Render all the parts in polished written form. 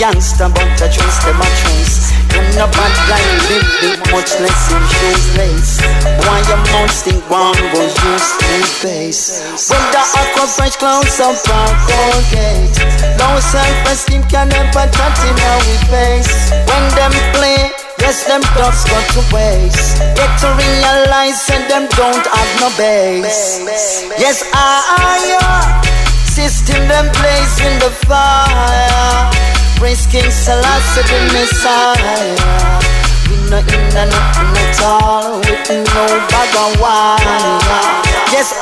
Youngster, but I trace them a trace. You're not bad like Vivek, much less in shoes lace. Why your mouth stink one goes used to face. When the aqua fresh clothes up our Colgate, low self-esteem can never touch in our face. When them play, yes, them dogs got to waste. Get to realize and them don't have no base. Yes, system them blazing the fire. Praise King Selassie the Messiah. We not in and nothing at all, with no bag of wine. Yes,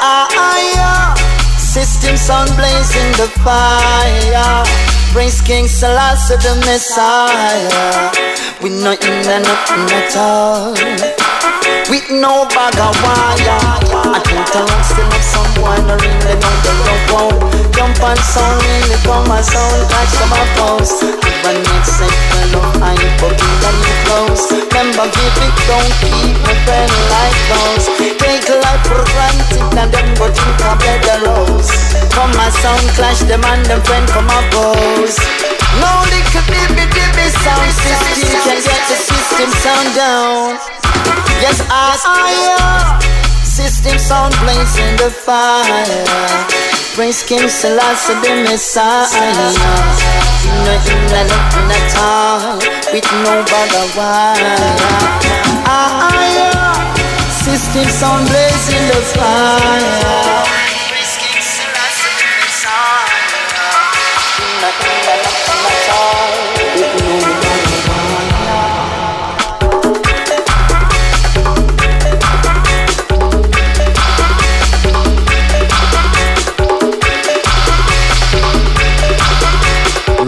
system sun blazing the fire. Praise King Selassie the Messiah. We not in and nothing at all, with no bag of wire. I don't alone still have someone I really know the road. Jump on sound really come my sound catch them a pose. Even next second of I put in the new clothes. Remember Vivek, don't keep my friend like those. Take life for granted and them go think of better rose. Come my sound clash them and them friend come a pose. No little dibby sound system can get the system sound down. Yes, system sound blazing the fire. Praise King Selassie the Messiah. No nothing at all, with no bag of wire. System sound blazing the fire. Praise King Selassie the Messiah. Nothing at all, with no bag of wire.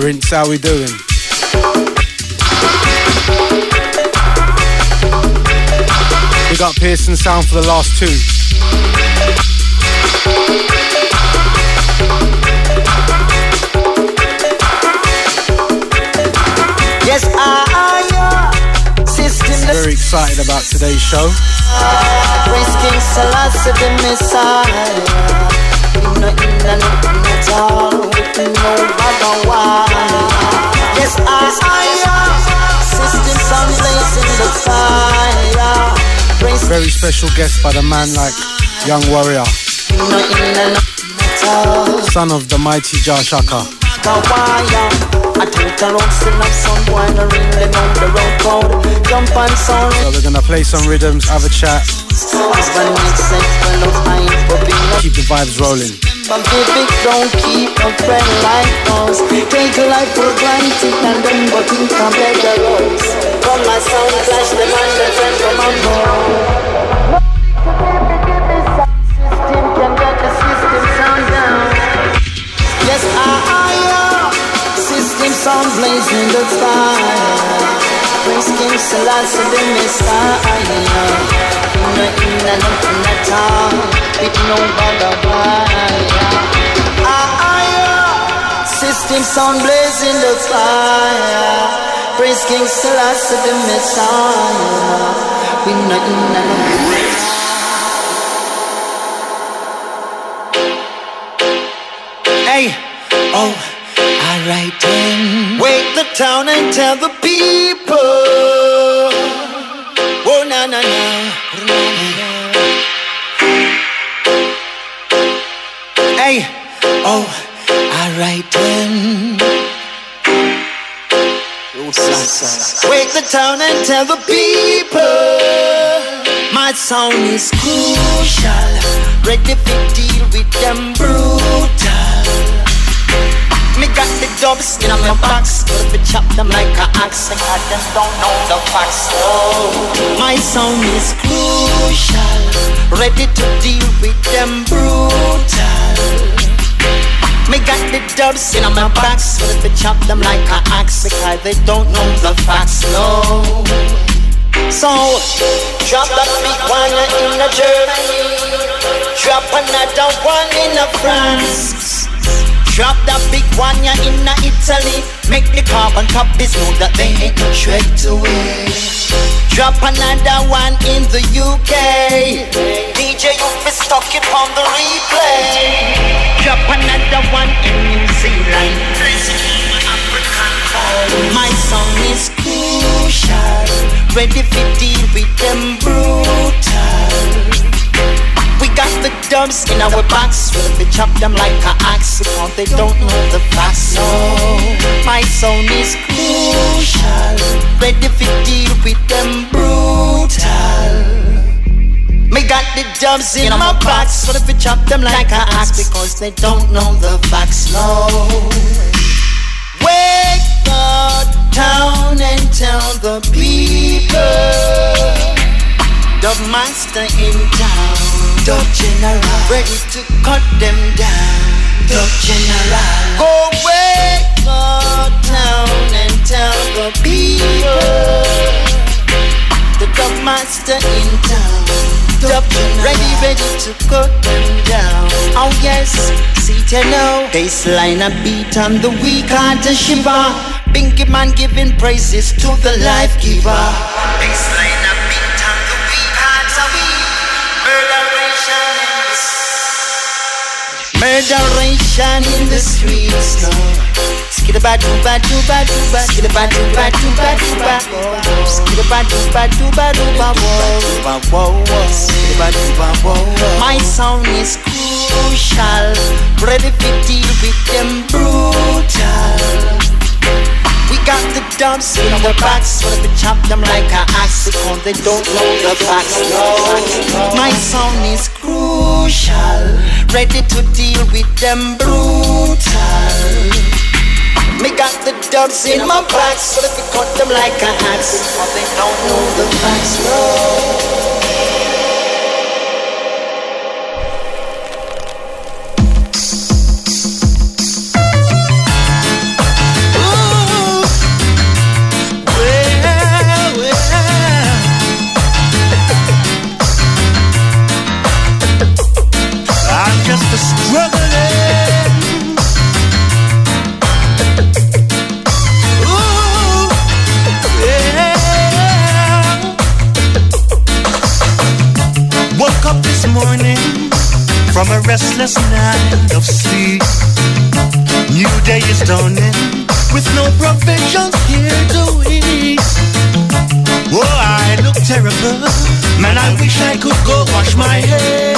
Rinse, how we doing? We got Pearson sound for the last two. Yes, system. Very excited about today's show. Praise King Selassie the Messiah. Nothing at all, with no bag of wine. Yes, system sound blazing the fire. Very special guest by the man like Young Warrior, son of the mighty Shaka. I think around still have some boy no really know the road code. Jump on sound. So we're gonna play some rhythms, have a chat. Keep the vibes rolling. But Vivek, don't keep a friend like us. Take life for granted and then go think of better roads. From my sound clash, the man, the friend from my home. System can get the system sound down. Yes, system sound blazing the fire. Praise King Selassie the Messiah. Nothing at all, with no bag of wire. System sound blazing the fire. Praise King Selassie the Messiah. We nothing at all. Hey, oh, alright then. Wake the town and tell the people. Oh, na na na. Hey, oh, alright then. Wake the town and tell the people. My sound is crucial. Ready to deal with them brutal. dubs in my box, but we chop them like an axe. I just don't know the facts. Oh, my sound is crucial, ready to deal with them brutal. Me got the dubs in my box, but we chop them like an axe because they don't know the facts. No. So, drop that big one in Germany, drop another one in France, drop that big one in Italy, make the carbon copies know that they ain't no threat to it. Drop another one in the UK, DJ you be stuck it on the replay. Drop another one in New Zealand, my song is crucial, ready to deal with them brutal. We got the dubs in our box, we chop them like an axe because they don't know the facts. No, my sound is crucial, ready to deal with them brutal. Me got the dubs in my box, but if we chop them like an axe because they don't know the facts. No. Wake up town and tell the people, Dub master in town, Dub general, ready to cut them down, Dub general. Go wake up town and tell the people, the Dub master in town, Dub general, ready to cut them down. Oh yes, see you know, baseline a beat on the weak heart to shiver. Binky man giving praises to the life giver. Baseline a beat on the weak heart to murderation in the streets. Skidaba dooba dooba dooba, skidaba dooba dooba dooba, skidaba dooba dooba dooba, whoa whoa, skidaba dooba whoa. My sound is crucial, ready to deal with them brutal. We got the dubs in our backs, but we chop them like an axe because they don't know the facts. No, my sound is crucial, ready to deal with them brutal. Me got the dubs in my backs, but we cut them like an axe because they don't know the facts. No. From a restless night of sleep, new day is dawning with no provisions here to eat. Oh, I look terrible, man, I wish I could go wash my hair.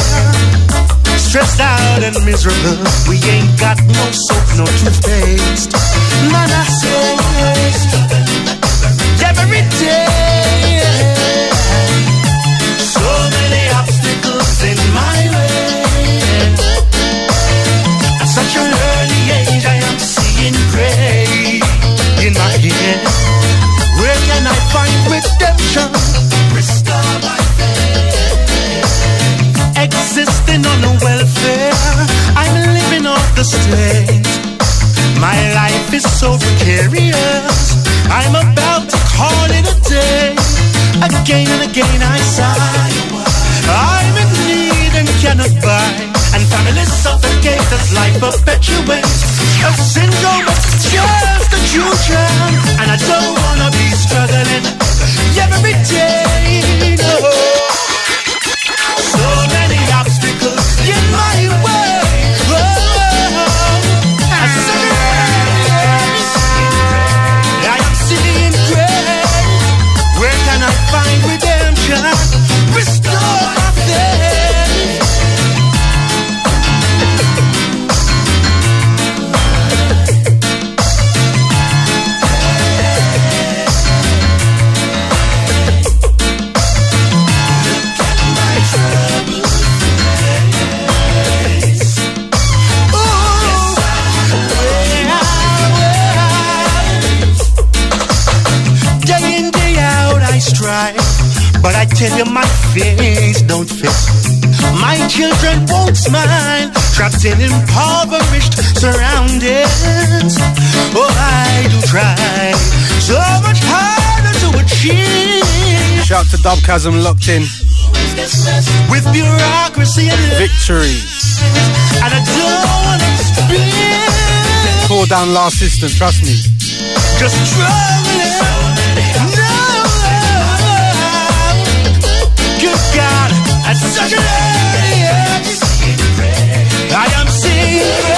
Stressed out and miserable, we ain't got no soap, no toothpaste. Man, I say every day, so many obstacles in my way. Such an early age, I am seeing gray in my head. Where can I find redemption? Restore my faith. Existing on a welfare, I'm living off the stage. My life is so precarious, I'm about to call it a day. Again and again I sigh, I'm in need and cannot buy. And families suffocate as life perpetuates. A syndrome of just a children, and I don't wanna be struggling every day. No. So many obstacles in my way. I am seeing gray. Where can I find redemption? Restore my faith. tell you my face don't fit. My children won't smile, trapped in impoverished surroundings. Oh, I do try so much harder to achieve. Shout to Dubchasm locked in. With bureaucracy and Victory. And I don't want to spin. Tore down last system, trust me. Just struggling. No. Good God, at such an early age, I am secret.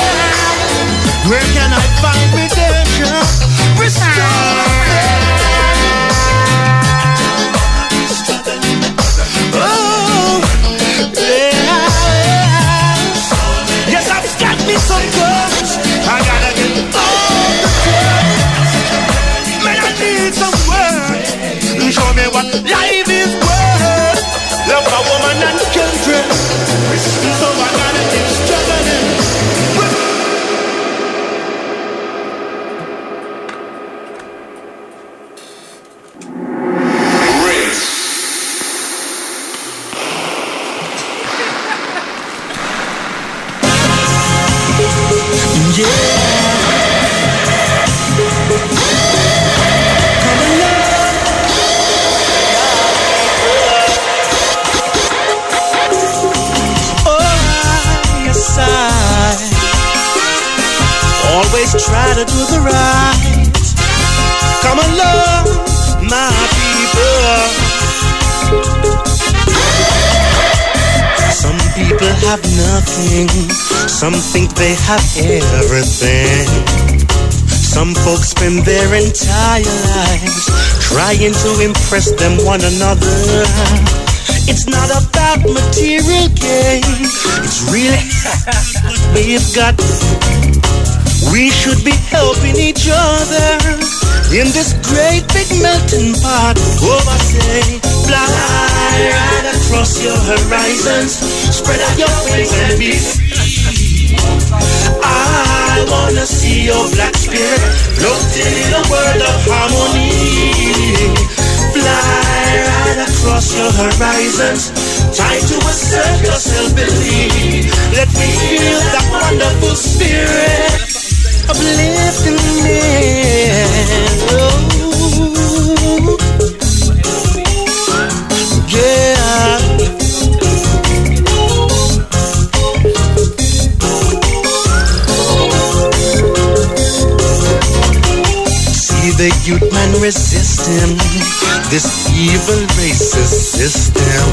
Where can I find redemption? Restore. Oh, yeah. Yes, I've got me some guns. I gotta get all the time. Man, I need some work. Show me what life is worth. Love a woman and children. So I gotta keep struggling. Try to do the right. Come along, my people. Some people have nothing. Some think they have everything. Some folks spend their entire lives trying to impress them one another. It's not about material gain. It's really what we've got. We should be helping each other in this great big melting pot. Oh, I say, fly right across your horizons, spread out your wings and be free. I wanna see your black spirit floating in a world of harmony. Fly right across your horizons, time to assert your self-belief. Let me feel that wonderful spirit uplifting me. Oh, yeah. See the youth man resisting this evil racist system.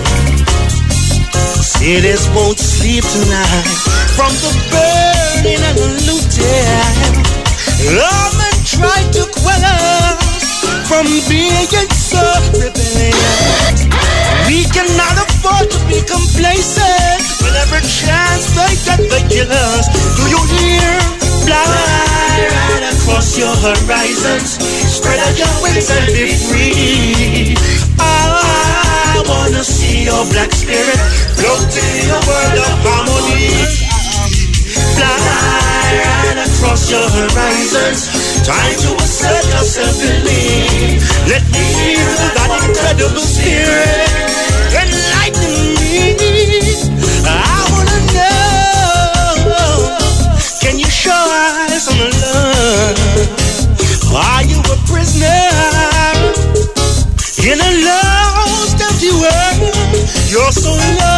Cities won't sleep tonight from the burning and the looting. Lawmen try to quell us from being so rebellious. We cannot afford to be complacent. Whenever chance they get the killers. Do you hear? Fly right across your horizons, spread out your wings and be free. I wanna see your black spirit floating in a world of harmony. Fly right across your horizons, time to assert your self-belief. Let me feel that incredible spirit enlighten me. I wanna know, can you show us some love? Are you a prisoner in a lost empty world? You're so lost.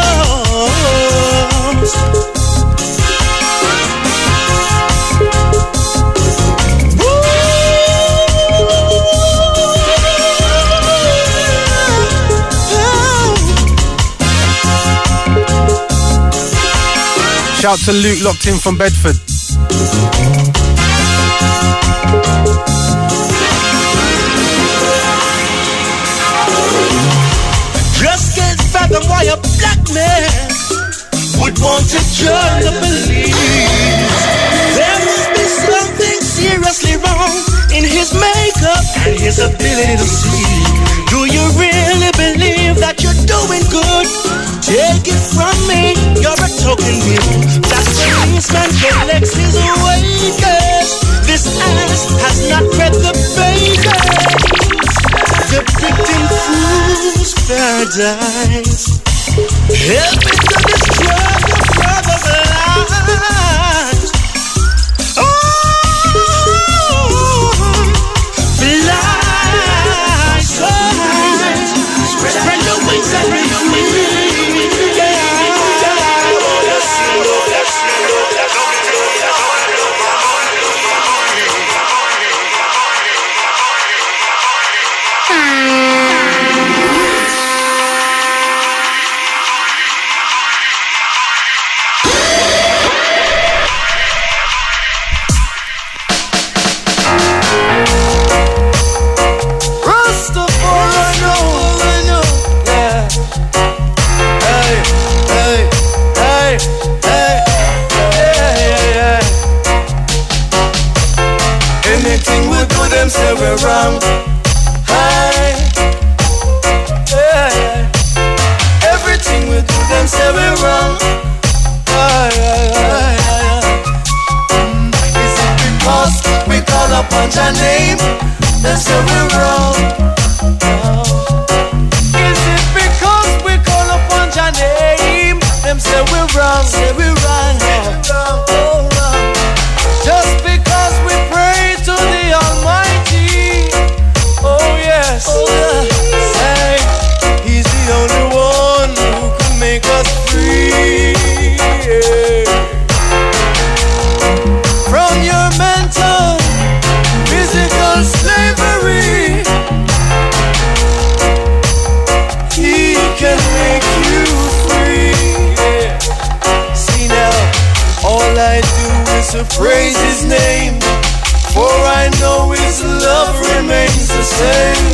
Shout to Luke locked in from Bedford. Just can't fathom why a black man would want to join the police. There must be something seriously wrong in his makeup and his ability to see. Do you really believe that you're doing good? Take it from me, you're a token hero. That policeman collects his wages. This ass has not read the pages. The victim fools fair paradise. Help me to destroy the brother's lies. Oh, fly so high, spread your wings and bring your wings. Them say we're wrong. Hey, hey, everything we do, them say we're wrong. Hey, hey, hey, hey. Is it because we call upon your name? Them say we're wrong. Is it because we call upon your name? Them say we're wrong. Say we're wrong. Oh, wrong. Just because we pray to the Almighty. Oh yes, say He's the only one who can make us free, yeah. From your mental, physical slavery. He can make you free, yeah. See now, all I do is to praise His name, for I know His love remains the same,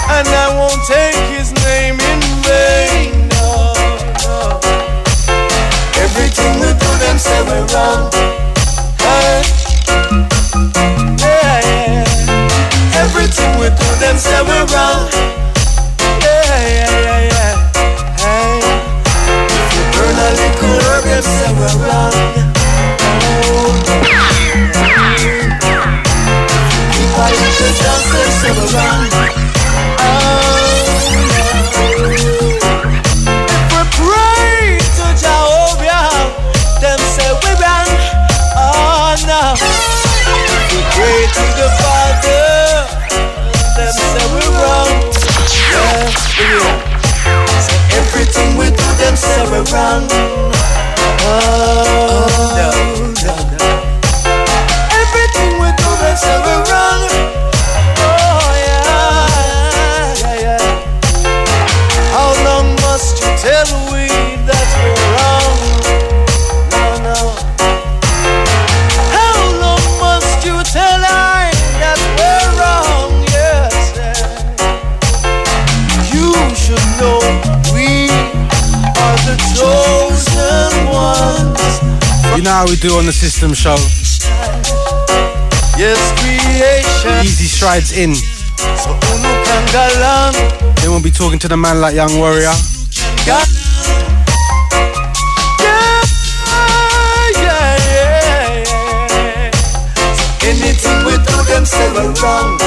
and I won't take His name in vain, no, no. Everything we do, them say we're wrong. Hey, yeah, yeah. Everything we do, them say we're wrong. Yeah, yeah, yeah, yeah. Hey, if you burn a little herb, them say we're wrong. The dancers say we're wrong. If we pray to Jehovah, them say we're wrong. Oh no. If we pray to the Father, them say we're wrong. Yeah, yeah. So everything we do, them say we're wrong. Oh no, no, no. Everything we do, them say we're wrong. Tell we that we're wrong. No, no. How long must you tell I that we're wrong? Yes, you should know we are the chosen ones. You know how we do on the System Show. Yes, creation. Easy strides in. So they won't be talking to the man like Young Warrior. Yeah, yeah, yeah, yeah. So anything we do, them say we're wrong.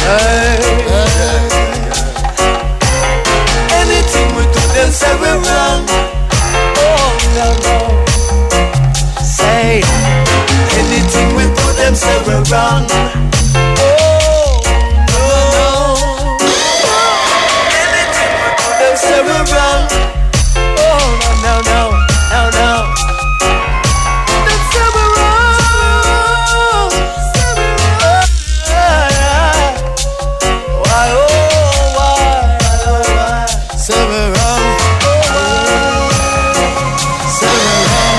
Hey, hey. Anything we do, them say we're wrong. Oh no, no. Say anything we do, them say we're wrong. Oh no, no. Anything we do, them say we're wrong. Oh no, no, no, no. Them say we're wrong. Why, oh why, say we're wrong. Say we're wrong.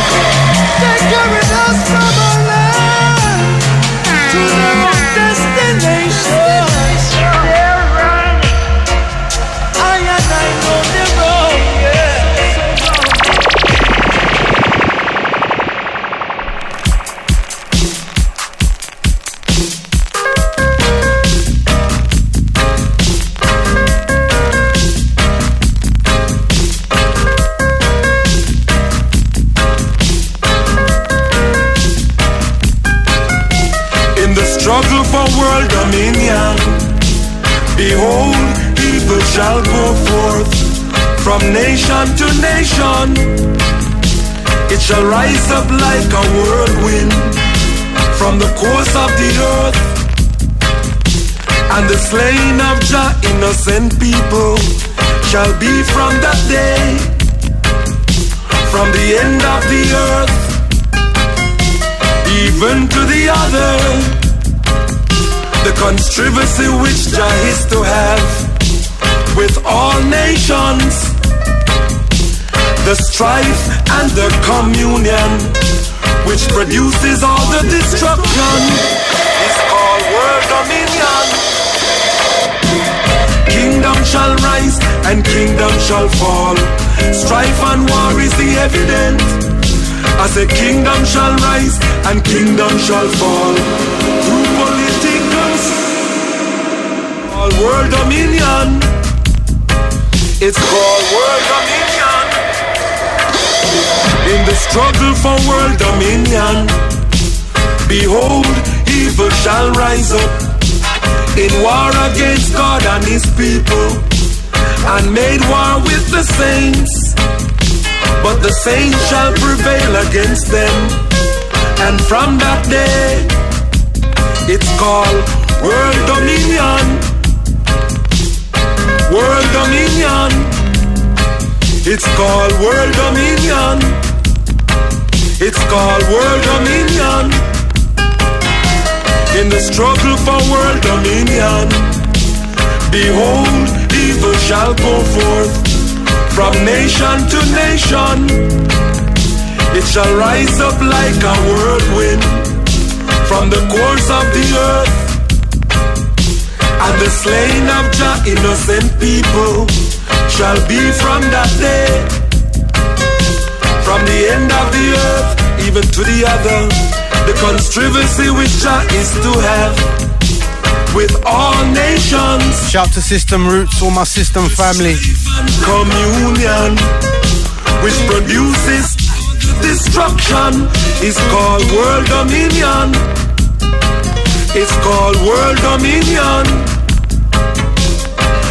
They're carrying us from our land to their own destination. They're wrong. I know they're wrong, yeah. In the struggle for world dominion, behold, evil shall go forth from nation to nation. It shall rise up like a whirlwind from the course of the earth. And the slain of Jah innocent people shall be from that day, from the end of the earth, even to the other. The controversy which Jah is to have with all nations, the strife and the communion which produces all the destruction, is called world dominion. Kingdom shall rise and kingdom shall fall. Strife and war is the evidence. I say kingdom shall rise and kingdom shall fall. Through politicals, all world dominion. It's called world dominion. In the struggle for world dominion, behold, evil shall rise up in war against God and his people, and made war with the saints. But the saints shall prevail against them, and from that day it's called world dominion. World dominion. It's called world dominion. It's called world dominion. In the struggle for world dominion, behold, evil shall go forth from nation to nation. It shall rise up like a whirlwind from the course of the earth. And the slain of Jah innocent people shall be from that day, from the end of the earth even to the other. The controversy which Jah is to have with all nations. Shout to System Roots, all my System family. Communion which produces destruction is called world dominion. It's called world dominion.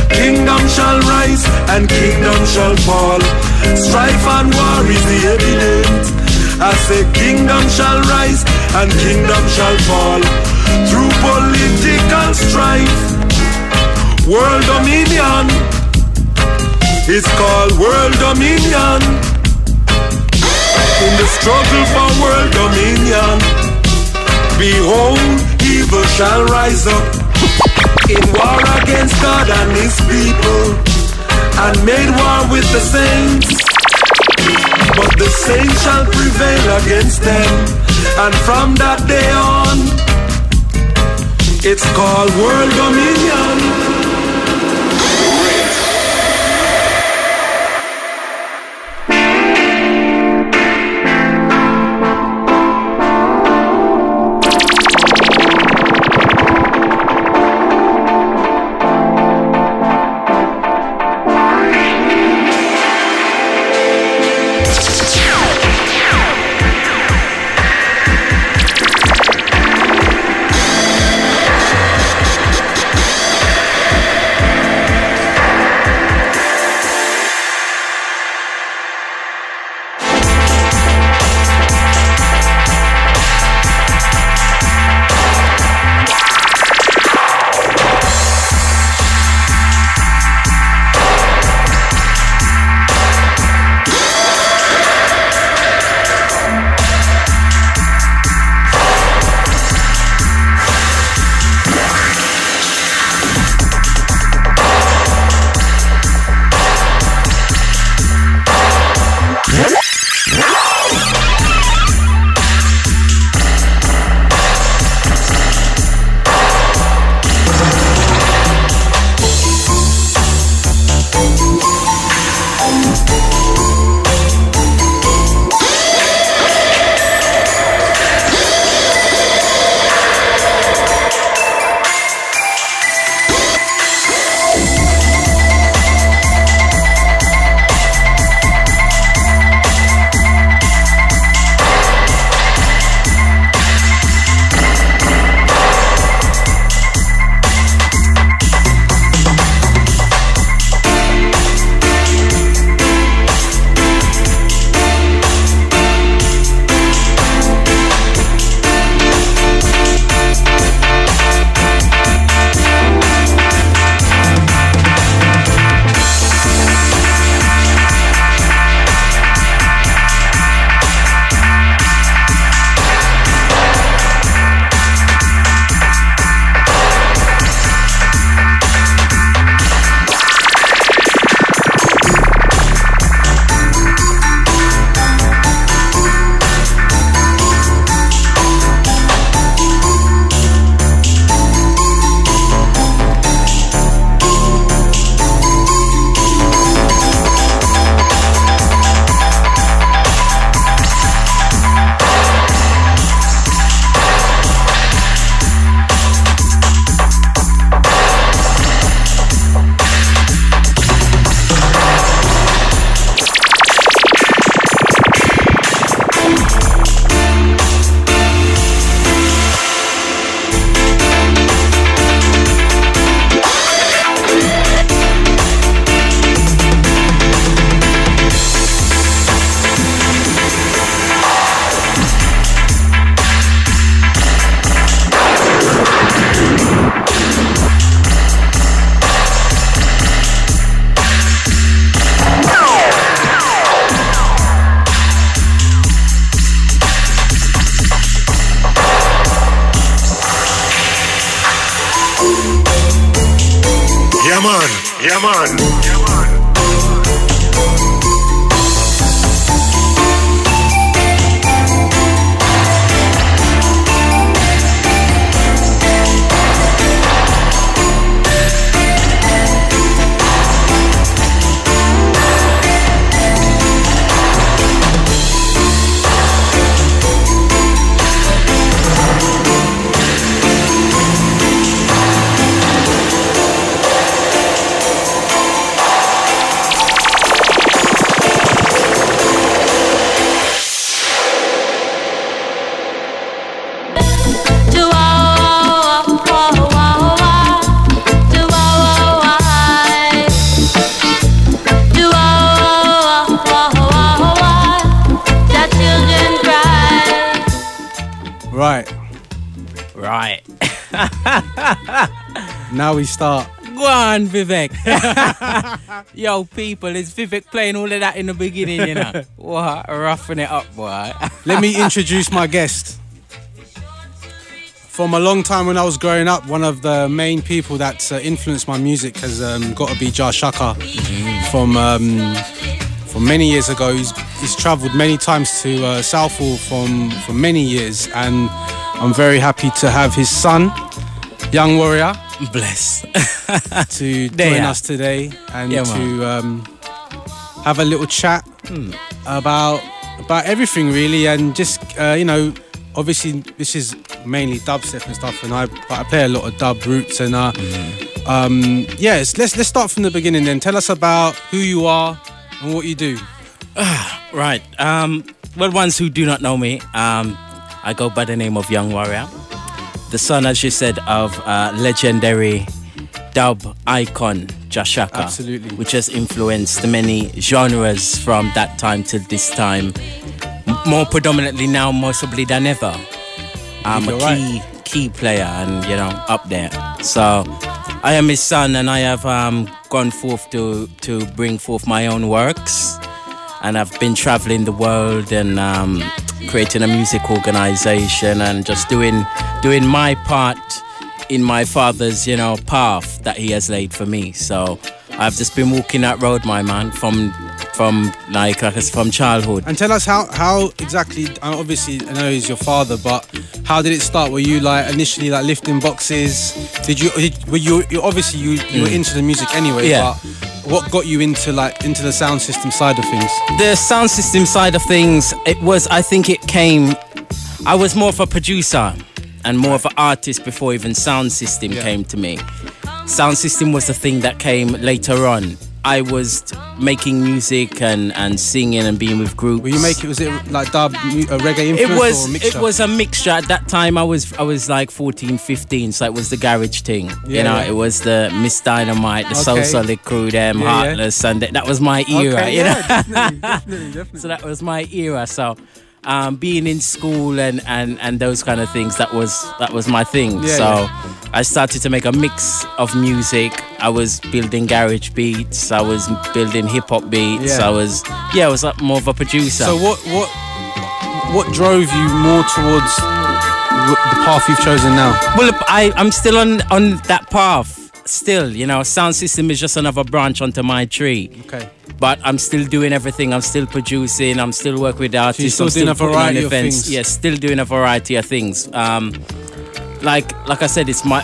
Kingdom shall rise and kingdom shall fall. Strife and war is the evidence. I say kingdom shall rise and kingdom shall fall. Through political strife, world dominion. It's called world dominion. In the struggle for world dominion, behold, evil shall rise up in war against God and his people, and made war with the saints. But the saints shall prevail against them, and from that day on, it's called world dominion. man, yeah man, yeah man. Right. Now we start. Go on, Vivek. Yo, people, it's Vivek playing all of that in the beginning, you know. What? Roughing it up, boy. Let me introduce my guest. From a long time when I was growing up, one of the main people that's influenced my music has got to be Shaka. From many years ago, he's travelled many times to Southall for many years, and I'm very happy to have his son, Young Warrior, bless, to join us today and to have a little chat about everything really, and just obviously this is mainly dubstep and stuff, and I play a lot of dub roots, and let's start from the beginning then. Tell us about who you are and what you do. Right. Well, ones who do not know me, I go by the name of Young Warrior, the son, as you said, of legendary dub icon Shaka. Absolutely. Which has influenced many genres from that time to this time, more predominantly now, more probably than ever. I'm a key player, and up there. So I am his son, and I have gone forth to bring forth my own works, and I've been traveling the world and creating a music organization and just doing my part in my father's path that he has laid for me. So I've just been walking that road, my man, from childhood. And tell us how exactly, obviously I know he's your father, but how did it start? Were you initially lifting boxes? Were you obviously you were into the music anyway, but what got you into the sound system side of things? The sound system side of things, I was more of a producer and more of an artist before even sound system came to me. Sound system was the thing that came later on. I was making music and singing and being with groups. Was it like dub, reggae influence, or a mixture? It was a mixture. At that time, I was like 14, 15, so it was the garage thing. It was the Miss Dynamite, the Soul Solid crew, them, Heartless, and that was my era. Definitely. So that was my era. So being in school and those kind of things, that was my thing. I started to make a mix of music. I was building garage beats, I was building hip-hop beats, I was more of a producer. So what drove you more towards the path you've chosen now? Well, I'm still on that path. Still, sound system is just another branch onto my tree. Okay. But I'm still doing everything. I'm still producing. I'm still working with artists. So you're still doing a variety of things. Yes, still doing a variety of things. Like I said, it's my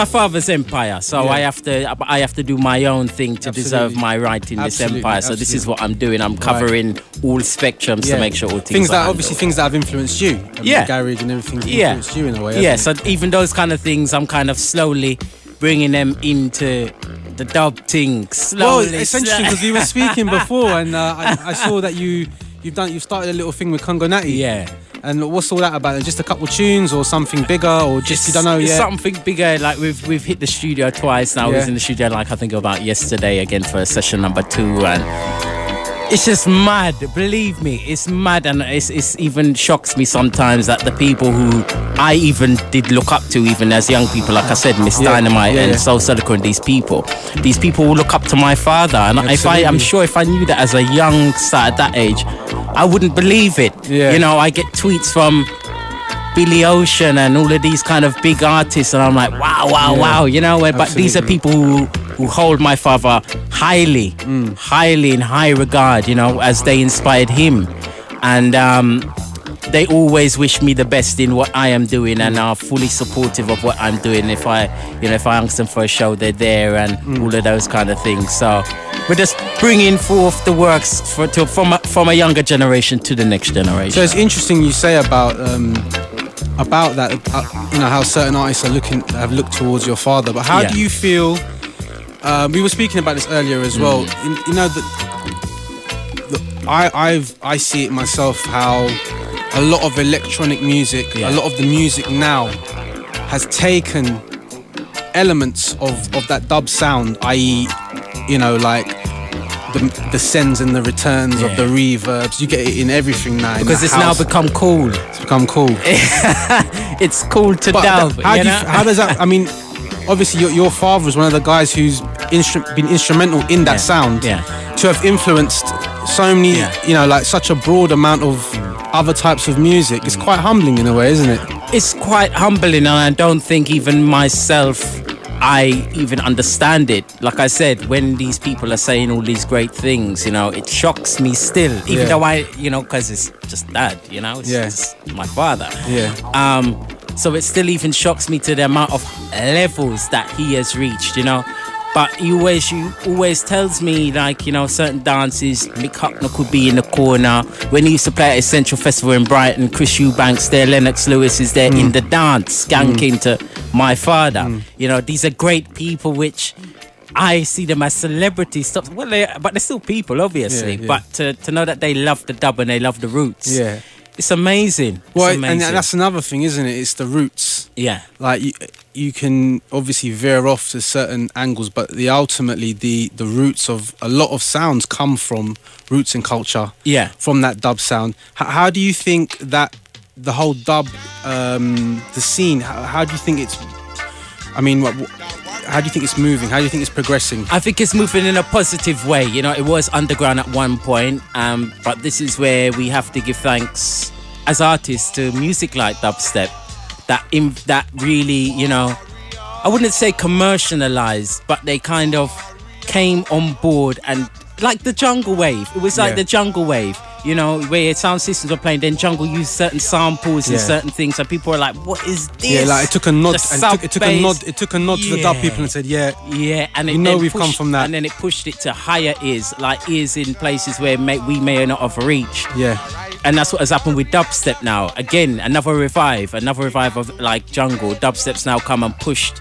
father's empire. So I have to do my own thing to deserve my right in this empire. So this is what I'm doing. I'm covering all spectrums to make sure all things things that have influenced you. The garage and everything's influenced you in a way. Yeah. So even those kind of things, I'm kind of slowly bringing them into the dub thing. Slowly. Well, essentially, because we were speaking before, and I saw that you've started a little thing with Congo Natty. Yeah. And what's all that about? Just a couple tunes or something bigger, or just you don't know yet? Something bigger. Like we've hit the studio twice now. We was in the studio I think about yesterday again for session number 2, and it's just mad. Believe me, it's mad, and it's even shocks me sometimes that the people who I even did look up to, even as young people, like I said, Miss Dynamite and Soul Silicon, these people will look up to my father, and I'm sure if I knew that as a youngster at that age, I wouldn't believe it. I get tweets from Billy Ocean and all of these kind of big artists, and I'm like, wow. But these are people who who hold my father highly in high regard, you know, as they inspired him. And they always wish me the best in what I am doing and are fully supportive of what I'm doing. If I ask them for a show, they're there, and all of those kind of things. So we're just bringing forth the works from a younger generation to the next generation. So it's interesting you say about that, you know, how certain artists have looked towards your father. But how do you feel? We were speaking about this earlier as well. You know, I see it myself how a lot of electronic music, a lot of the music now has taken elements of that dub sound, i.e., you know, like the sends and the returns of the reverbs. You get it in everything now. Because it's now become cool. It's become cool. It's cool to dub. How does that? I mean, obviously your father is one of the guys who's been instrumental in that sound. To have influenced so many, you know, like such a broad amount of other types of music. It's quite humbling in a way, isn't it? It's quite humbling, and I don't think even myself, I even understand it. Like I said, when these people are saying all these great things, you know, it shocks me still. Even though because it's just dad, you know, it's just my father. So it still even shocks me to the amount of levels that he has reached, you know. But he always tells me, like, you know, certain dances, Mick Hucknall could be in the corner. When he used to play at Essential Festival in Brighton, Chris Eubanks there, Lennox Lewis is there in the dance, skanking to my father. You know, these are great people which I see them as celebrities. But they're still people, obviously. But to know that they love the dub and they love the roots. It's amazing. Well, and that's another thing, isn't it? It's the roots. Like you can obviously veer off to certain angles, but ultimately the roots of a lot of sounds come from roots and culture. From that dub sound. How do you think that the whole dub, the scene? How do you think it's? I mean, how do you think it's moving? How do you think it's progressing? I think it's moving in a positive way. You know, it was underground at one point, but this is where we have to give thanks as artists to music like dubstep that really, you know, I wouldn't say commercialized, but they kind of came on board, and like the jungle wave. It was like the jungle wave. You know, where sound systems were playing, then jungle used certain samples and certain things, and people were like, "What is this?" Yeah, like it took a nod. It took a nod to the dub people and said, and we've come from that." And then it pushed it to higher ears, like ears in places where we may not have reached. And that's what has happened with dubstep now. Again, another revive of like jungle. Dubstep's now come and pushed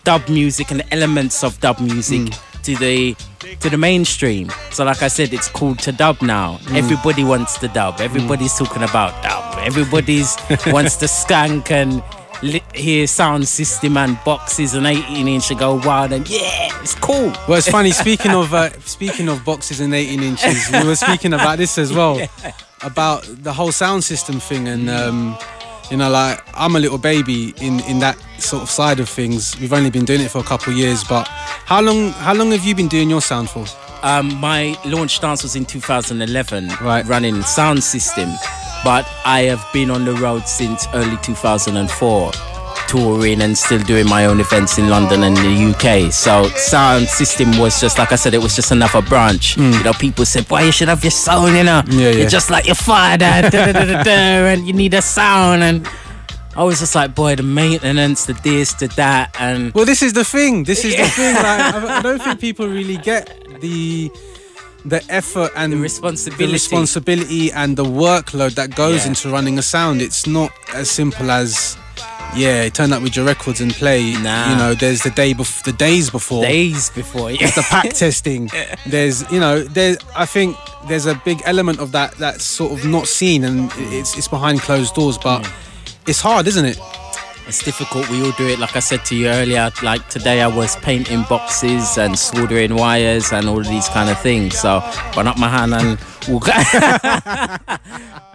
dub music and the elements of dub music to the mainstream. So like I said, it's cool to dub now. Everybody wants to dub. Everybody's talking about dub. Everybody's wants to skank and hear sound system and boxes and 18-inch and go wild, and it's cool. Well, it's funny, speaking of boxes and 18 inches, we were speaking about this as well, about the whole sound system thing, and you know, like, I'm a little baby in that sort of side of things. We've only been doing it for a couple of years, but how long have you been doing your sound for? My launch dance was in 2011, running sound system, but I have been on the road since early 2004, touring and still doing my own events in London and the UK. So sound system was just, like I said, it was just another branch. You know, people said, boy, you should have your sound, you know. You're just like your father, and you need a sound. And I was just like, boy, the maintenance, the this, the that. And well, this is the thing. Like, I don't think people really get the effort and the responsibility and the workload that goes into running a sound. It's not as simple as turn up with your records and play. Nah. You know, there's the days before. There's the pack testing. There's, you know, I think there's a big element of that that's sort of not seen, and it's behind closed doors, but it's hard, isn't it? It's difficult. We all do it. Like I said to you earlier, like today I was painting boxes and soldering wires and all of these kind of things. So run up my hand and walk.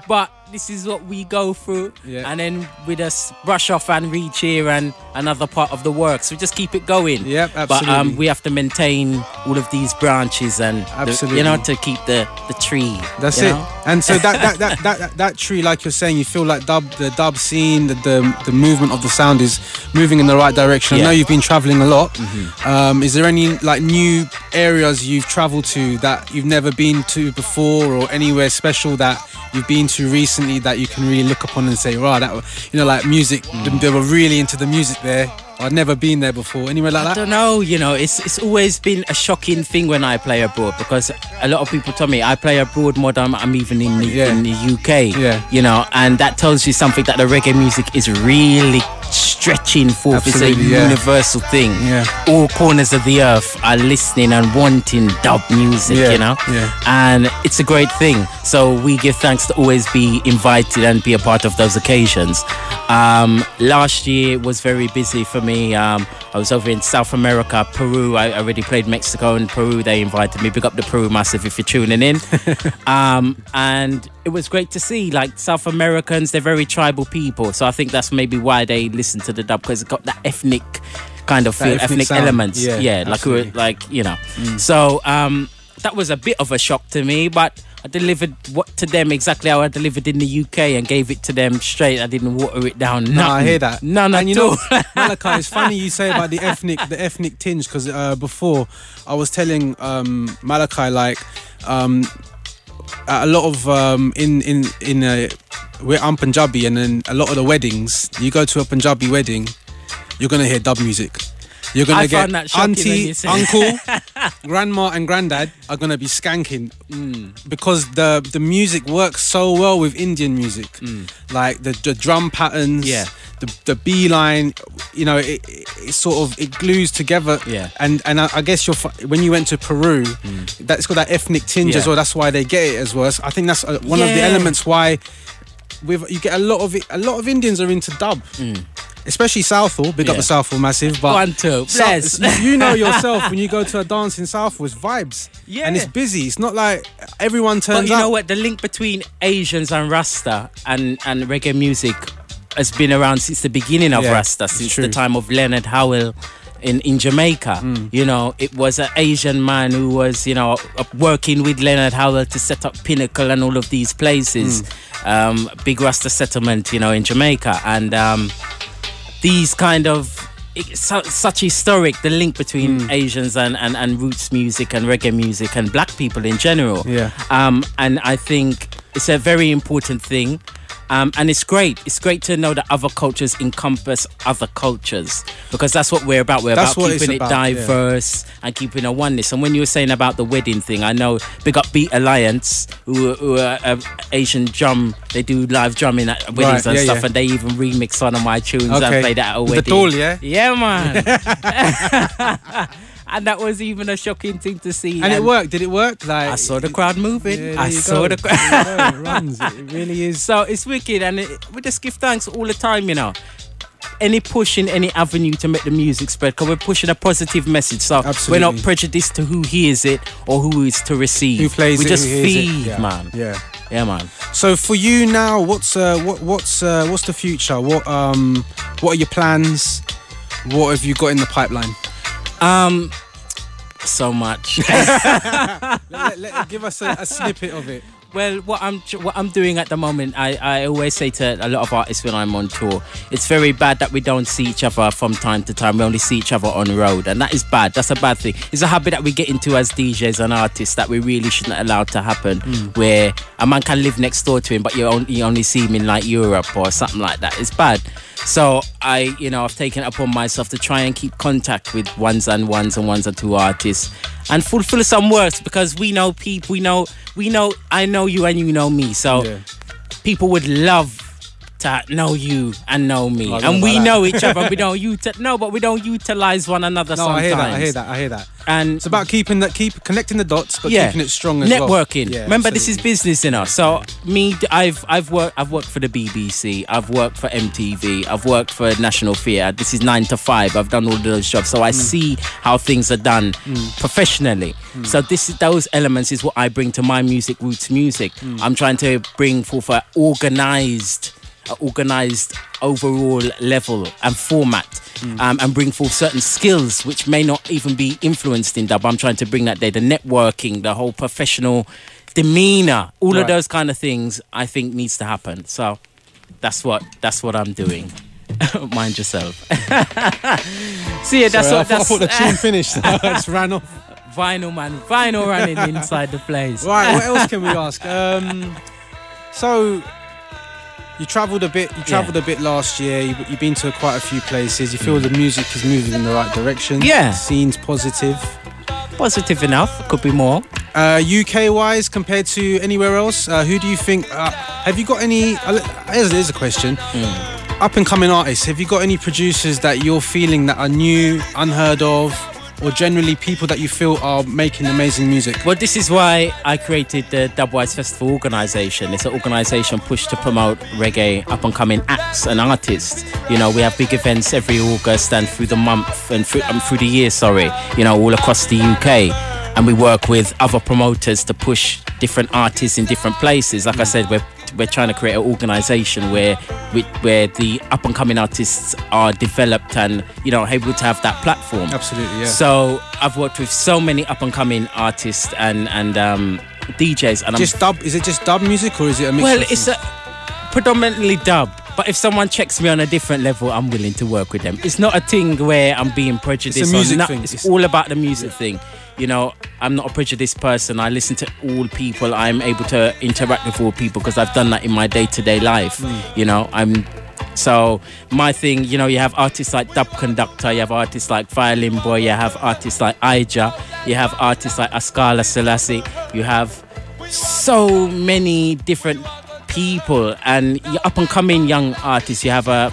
But this is what we go through, Yeah. and then we just brush off and reach here and another part of the work. So we just keep it going. Yep, absolutely. But we have to maintain all of these branches and Absolutely. to keep the tree. That's you it. know? And so that tree, like you're saying, you feel like the dub scene, the movement of the sound is moving in the right direction. I know you've been traveling a lot. Is there any like new areas you've traveled to that you've never been to before, or anywhere special that you've been to recently that you can really look upon and say, wow, that, like music, they were really into the music there. I'd never been there before. Anywhere like that? I don't know, it's always been a shocking thing when I play abroad, because a lot of people tell me I play abroad more than I'm even in the UK. Yeah. And that tells you something, that the reggae music is really stretching forth. Absolutely, it's a universal thing. Yeah. All corners of the earth are listening and wanting dub music, Yeah. And it's a great thing. So we give thanks to always be invited and be a part of those occasions. Last year was very busy for me. I was over in South America, Peru. I already played Mexico and Peru. They invited me. Big up the Peru massive if you're tuning in. And it was great to see, like, South Americans, they're very tribal people. So I think that's maybe why they listen to the dub, because it's got that ethnic kind of feel, ethnic sound. elements. Yeah, like we were, like, So that was a bit of a shock to me, but I delivered to them exactly how I delivered in the UK and gave it to them straight. I didn't water it down. No, I hear that. None and at you all. know, Malachi, it's funny you say about the ethnic tinge, because before I was telling Malachi, like, a lot of I'm Punjabi, and then a lot of the weddings, you go to a Punjabi wedding, you're gonna hear dub music. You're gonna get auntie, uncle, grandma, and granddad are gonna be skanking because the music works so well with Indian music, like the drum patterns, the B line, it sort of it glues together. And I guess when you went to Peru, that's got that ethnic tinge as well. That's why they get it as well. I think that's one of the elements why you get a lot of Indians are into dub. Especially Southall, big up the Southall massive. But 1, 2, bless. You know yourself when you go to a dance in Southall, it's vibes. Yeah. And it's busy. It's not like everyone turns up. But you know what? The link between Asians and Rasta and reggae music has been around since the beginning of Rasta, since the time of Leonard Howell in Jamaica. It was an Asian man who was, working with Leonard Howell to set up Pinnacle and all of these places. Big Rasta settlement, in Jamaica. And these kind of such historic, the link between Asians and roots music and reggae music and black people in general. And I think it's a very important thing. And it's great. It's great to know that other cultures encompass other cultures, because that's what we're about. That's about keeping it diverse and keeping a oneness. And when you were saying about the wedding thing, I know big up Beat Alliance, who are Asian drum. They do live drumming at weddings and stuff, and they even remix one of my tunes and play that at a wedding. The tool, yeah, man. And that was even a shocking thing to see. And it worked. Did it work? Like, I saw the crowd moving. Yeah, I saw the crowd. It runs. It really is. So it's wicked, and we just give thanks all the time, Any push in any avenue to make the music spread, because we're pushing a positive message. So we're not prejudiced to who hears it or who is to receive. Who plays we it? We just who feed, it. man. Yeah, man. So for you now, what's the future? What are your plans? What have you got in the pipeline? So much. Give us a snippet of it. Well, what I'm doing at the moment, I always say to a lot of artists when I'm on tour, it's very bad that we don't see each other from time to time. We only see each other on the road, and that is bad. That's a bad thing. It's a habit that we get into as DJs and artists that we really shouldn't allow to happen, where a man can live next door to him, but you only see him in like Europe or something like that. It's bad. So I've taken it upon myself to try and keep contact with ones and two artists and fulfill some works, because we know people, we know I know you and you know me, so people would love to know you and know me, I and we that. know each other. We don't but we don't utilize one another. No, sometimes. I hear that. And it's about keep connecting the dots, but keeping it strong as networking. well. Yeah, Remember, absolutely. this is business, you know. So me, I've worked for the BBC. I've worked for MTV. I've worked for National Theatre. This is 9 to 5. I've done all those jobs, so I see how things are done professionally. So those elements is what I bring to my music, roots music. I'm trying to bring forth an organised overall level and format, and bring forth certain skills which may not even be influenced in dub. I'm trying to bring that there, the networking, the whole professional demeanour, all of those kind of things I think needs to happen. So that's what I'm doing. Mind yourself. See, that's Sorry, what I thought the tune finished. I just ran off. Vinyl running inside the place. Right, what else can we ask? So you travelled a bit. You travelled a bit last year. You've been to quite a few places. You feel the music is moving in the right direction. Yeah, scene's positive. Positive enough. Could be more. UK wise, compared to anywhere else, who do you think? Have you got any? Here's a question. Up and coming artists. Have you got any producers that you're feeling that are new, unheard of, or generally people that you feel are making amazing music? Well, this is why I created the Dubwise Festival organisation. It's an organisation pushed to promote reggae up-and-coming acts and artists. You know, we have big events every August and through the month and through the year, you know, all across the UK. And we work with other promoters to push different artists in different places. Like I said, we're trying to create an organisation where the up and coming artists are developed and, you know, able to have that platform. Absolutely, yeah. So I've worked with so many up and coming artists and DJs. And Is it just dub music or is it a mix? Well, it's predominantly dub. But if someone checks me on a different level, I'm willing to work with them. It's not a thing where I'm being prejudiced. It's a music thing. It's all about the music thing. You know, I'm not a prejudiced person. I listen to all people. I'm able to interact with all people because I've done that in my day-to-day life. You know, so my thing, you know, you have artists like Dub Conductor, you have artists like Violin Boy, you have artists like Ija, you have artists like Askala Selassie, you have so many different people and up-and-coming young artists. You have a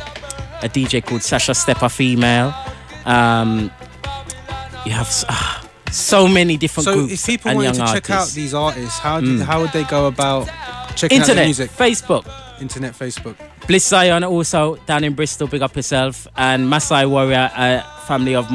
DJ called Sasha Stepper Female. You have so many different groups. So if people and wanted young to check out artists. these artists, how would they go about checking out the music? Facebook. Internet, Facebook. Bliss Zion also down in Bristol, big up yourself. And Masai Warrior, a family of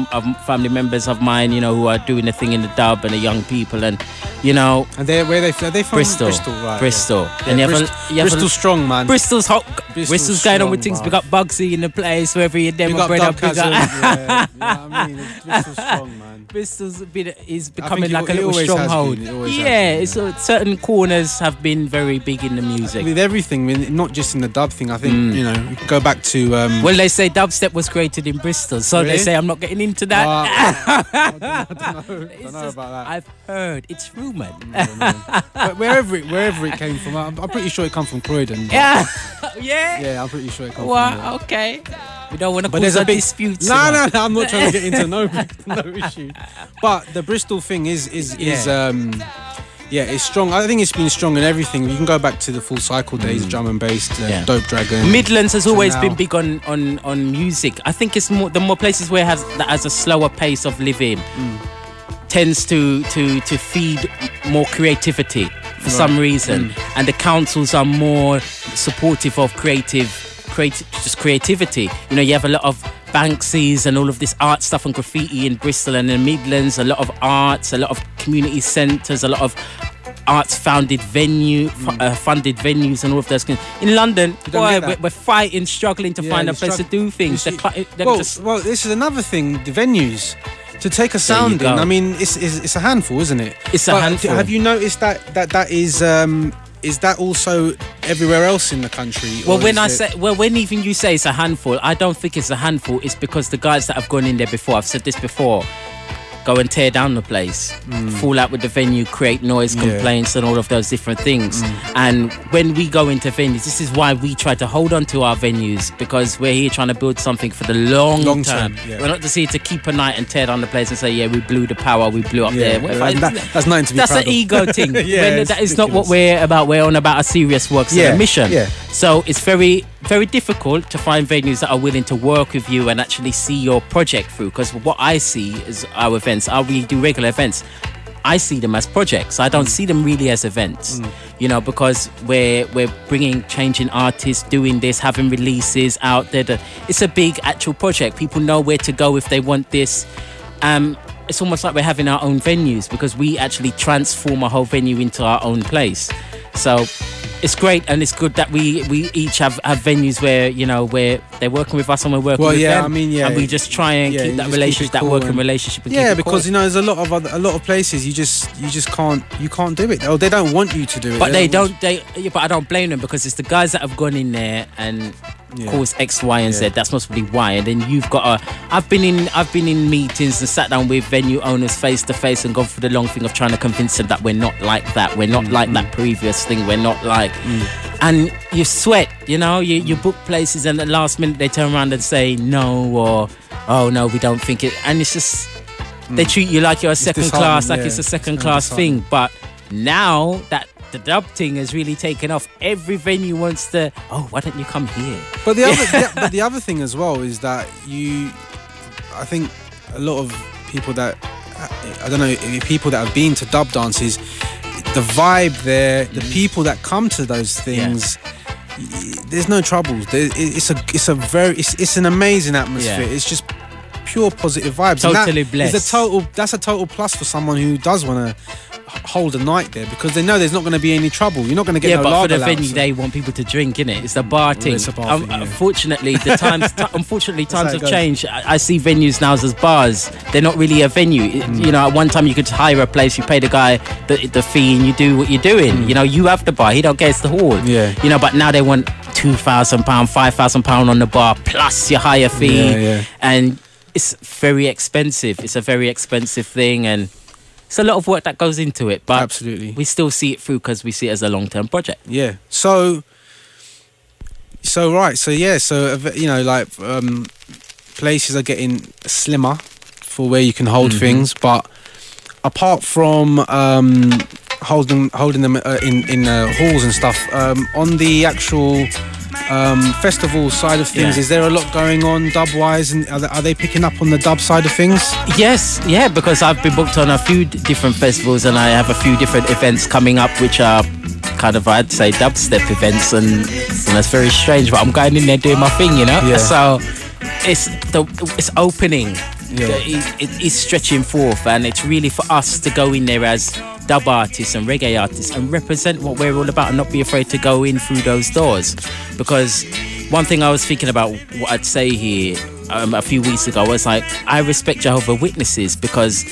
family members of mine, you know, who are doing the thing in the dub and the young people, and you know. And are they from? Bristol. Right, Bristol. Yeah. And Bristol strong, man. Bristol's hot. Bristol's going on with things. Wow. We got Bugsy in the place, wherever you're there, my brother. Big up. Yeah, you know what I mean? Bristol's strong, man. Bristol's is becoming like a little always stronghold. Has been. Certain corners have been very big in the music. With everything, I mean, not just in the dub thing. I think you know, you can go back to. Well, they say dubstep was created in Bristol, so really? they say I'm not getting into that. I don't know about that. I've heard it's rumoured. But wherever it came from, I'm pretty sure it come from Croydon. Yeah, yeah, I'm pretty sure it come from. Well, okay. We don't want to cause a big disputes. No, I'm not trying to get into no issue. But the Bristol thing is it's strong. I think it's been strong in everything. You can go back to the Full Cycle days, drum and bass, Dope Dragon. Midlands has always been big on music. I think it's the more places where that has a slower pace of living tends to feed more creativity for some reason, and the councils are more supportive of creativity. You know, you have a lot of Banksies and all of this art stuff and graffiti in Bristol and in the Midlands, a lot of arts, a lot of community centres, a lot of arts funded venues and all of those things. In London, we're fighting, struggling to find a place to do things. Well, this is another thing, the venues. To take a sound in, I mean, it's a handful, isn't it? It's a handful. Have you noticed that is that also everywhere else in the country? Well, when even you say it's a handful, I don't think it's a handful. It's because the guys that have gone in there before, I've said this before, go and tear down the place, fall out with the venue, create noise complaints and all of those different things. And when we go into venues, this is why we try to hold on to our venues, because we're here trying to build something for the long term. Yeah. We're not just here to keep a night and tear down the place and say, yeah, we blew the power, we blew up there. That's nothing to be That's proud an ego thing. That is not what we're about. We're on about a serious works and a mission. Yeah. So it's very, very difficult to find venues that are willing to work with you and actually see your project through. Because what I see is our events, we do regular events, I see them as projects. I don't see them really as events, you know, because we're changing artists, doing this, having releases out there. It's a big actual project. People know where to go if they want this. It's almost like we're having our own venues because we actually transform a whole venue into our own place. So it's great, and it's good that we each have venues where, you know, where they're working with us and we're working with them. I mean, and we just try and keep that relationship, that working relationship. And yeah, because you know, there's a lot of places you just can't do it. Or they don't want you to do it. But but I don't blame them, because it's the guys that have gone in there and caused X, Y, and Z. That's possibly why. And then you've got I've been in meetings and sat down with venue owners face to face and gone through the long thing of trying to convince them that we're not like that. We're not like that previous thing. We're not like. And you sweat, you know, you book places and at the last minute they turn around and say no, or oh no, we don't think it. And it's just they treat you like you're a second class, like it's a second class thing. But now that the dub thing has really taken off, every venue wants to, oh, why don't you come here? But the other thing as well is that I think a lot of people that, I don't know, people that have been to dub dances, the vibe there, the people that come to those things, there's no troubles. It's an amazing atmosphere. It's just pure positive vibes. Totally blessed. That's a total plus for someone who does want to hold a night there, because they know there's not going to be any trouble. You're not going to get no lager. But for the venue, they want people to drink, innit? It's the bar thing. It's a bar thing, Unfortunately, times have changed. I see venues now as bars. They're not really a venue. You know, at one time you could hire a place, you pay the guy the fee, and you do what you're doing. You know, you have the bar. He don't get it's the hall. Yeah. You know, but now they want £2,000, £5,000 on the bar plus your higher fee, and it's very expensive. It's a very expensive thing, and it's a lot of work that goes into it, but absolutely, we still see it through because we see it as a long-term project. Yeah. So you know, like places are getting slimmer for where you can hold things, but apart from holding them in halls and stuff, on the actual festival side of things, is there a lot going on dub-wise, and are they picking up on the dub side of things? Yes, because I've been booked on a few different festivals and I have a few different events coming up which are kind of, I'd say, dubstep events, and it's very strange, but I'm going in there doing my thing, you know. So it's opening. It's stretching forth, and it's really for us to go in there as dub artists and reggae artists and represent what we're all about and not be afraid to go in through those doors. Because one thing I was thinking about, what I'd say here a few weeks ago, was like, I respect Jehovah's Witnesses because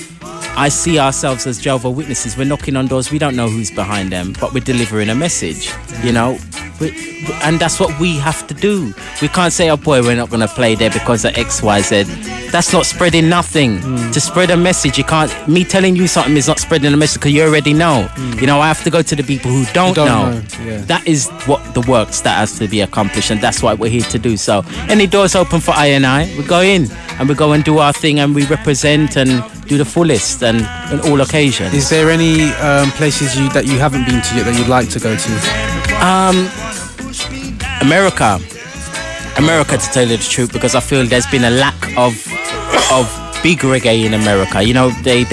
I see ourselves as Jehovah's Witnesses. We're knocking on doors, we don't know who's behind them, but we're delivering a message, you know. And that's what we have to do. We can't say, oh boy, we're not going to play there because of X, Y, Z. That's not spreading nothing. To spread a message, you can't, me telling you something is not spreading a message because you already know. You know, I have to go to the people who don't know. That is what the works that has to be accomplished, and that's what we're here to do. So any doors open for I, we go in and we go and do our thing, and we represent and do the fullest and on all occasions. Is there any places that you haven't been to yet that you'd like to go to? America, to tell you the truth, because I feel there's been a lack of big reggae in America. You know, they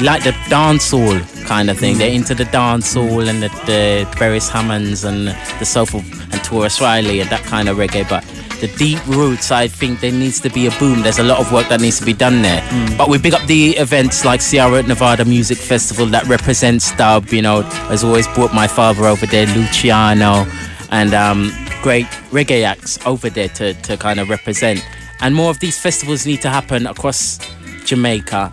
like the dancehall kind of thing. They're into the dancehall and the Beres Hammonds and the soulful and Taurus Riley and that kind of reggae. But the deep roots, I think there needs to be a boom. There's a lot of work that needs to be done there. But we pick up the events like Sierra Nevada Music Festival that represents dub. You know, has always brought my father over there, Luciano, and great reggae acts over there to kind of represent. And more of these festivals need to happen across America,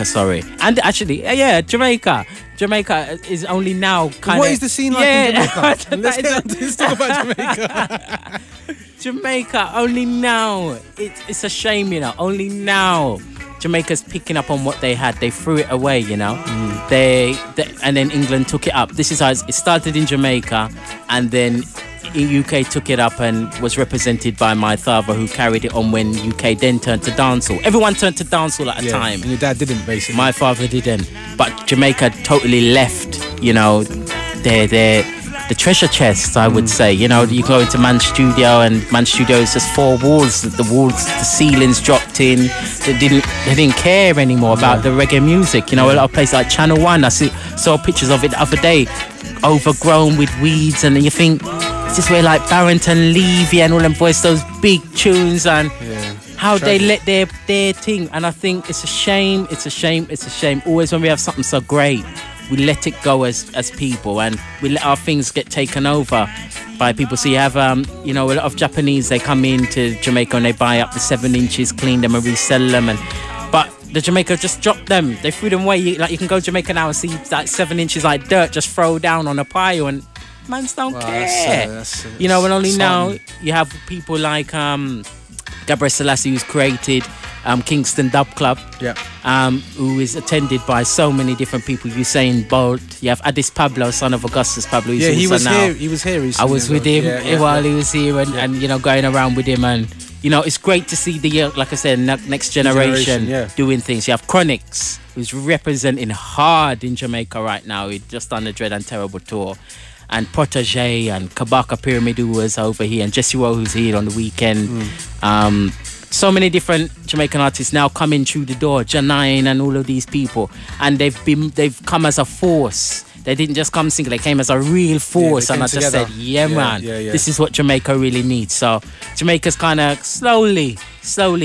sorry. And actually, Jamaica is only now kind of... What is the scene like in Jamaica? Let's talk about Jamaica. Jamaica, only now. It's a shame, you know, only now. Jamaica's picking up on what they had. They threw it away, you know. And then England took it up. This is how it started in Jamaica, and then UK took it up and was represented by my father, who carried it on when UK then turned to dancehall. Everyone turned to dancehall at a time. And your dad didn't, basically. My father didn't. But Jamaica totally left, you know, their the treasure chests, I would say. You know, you go into Man's studio, and Man's studio is just 4 walls. The ceilings dropped in. They didn't care anymore about the reggae music. You know, a lot of places like Channel 1, I saw pictures of it the other day, overgrown with weeds, and you think, is this where like Barrington Levy and all them voice those big tunes, and how they let their thing. And I think it's a shame. Always when we have something so great, we let it go as people, and we let our things get taken over by people. So you have you know, a lot of Japanese, they come into Jamaica and they buy up the 7 inches, clean them and resell them, but the Jamaica just dropped them. They threw them away. You can go to Jamaica now and see like 7 inches like dirt just throw down on a pile, and mans don't care. That's you know, and only now you have people like Gabriel Selassie, who's created Kingston Dub Club, who is attended by so many different people. Usain Bolt. You have Addis Pablo, son of Augustus Pablo. He was here. He was here recently. I was with him while he was here, and you know, going around with him, and you know, it's great to see the, like I said, next generation doing things. You have Chronix, who's representing hard in Jamaica right now. He just done the Dread and Terrible tour. And Protege and Kabaka Pyramid, who was over here, and Jesse Rowe, who's here on the weekend. So many different Jamaican artists now coming through the door, Janine and all of these people, and they've come as a force. They didn't just come single, they came as a real force, and I just said, man, this is what Jamaica really needs. So Jamaica's kind of slowly. So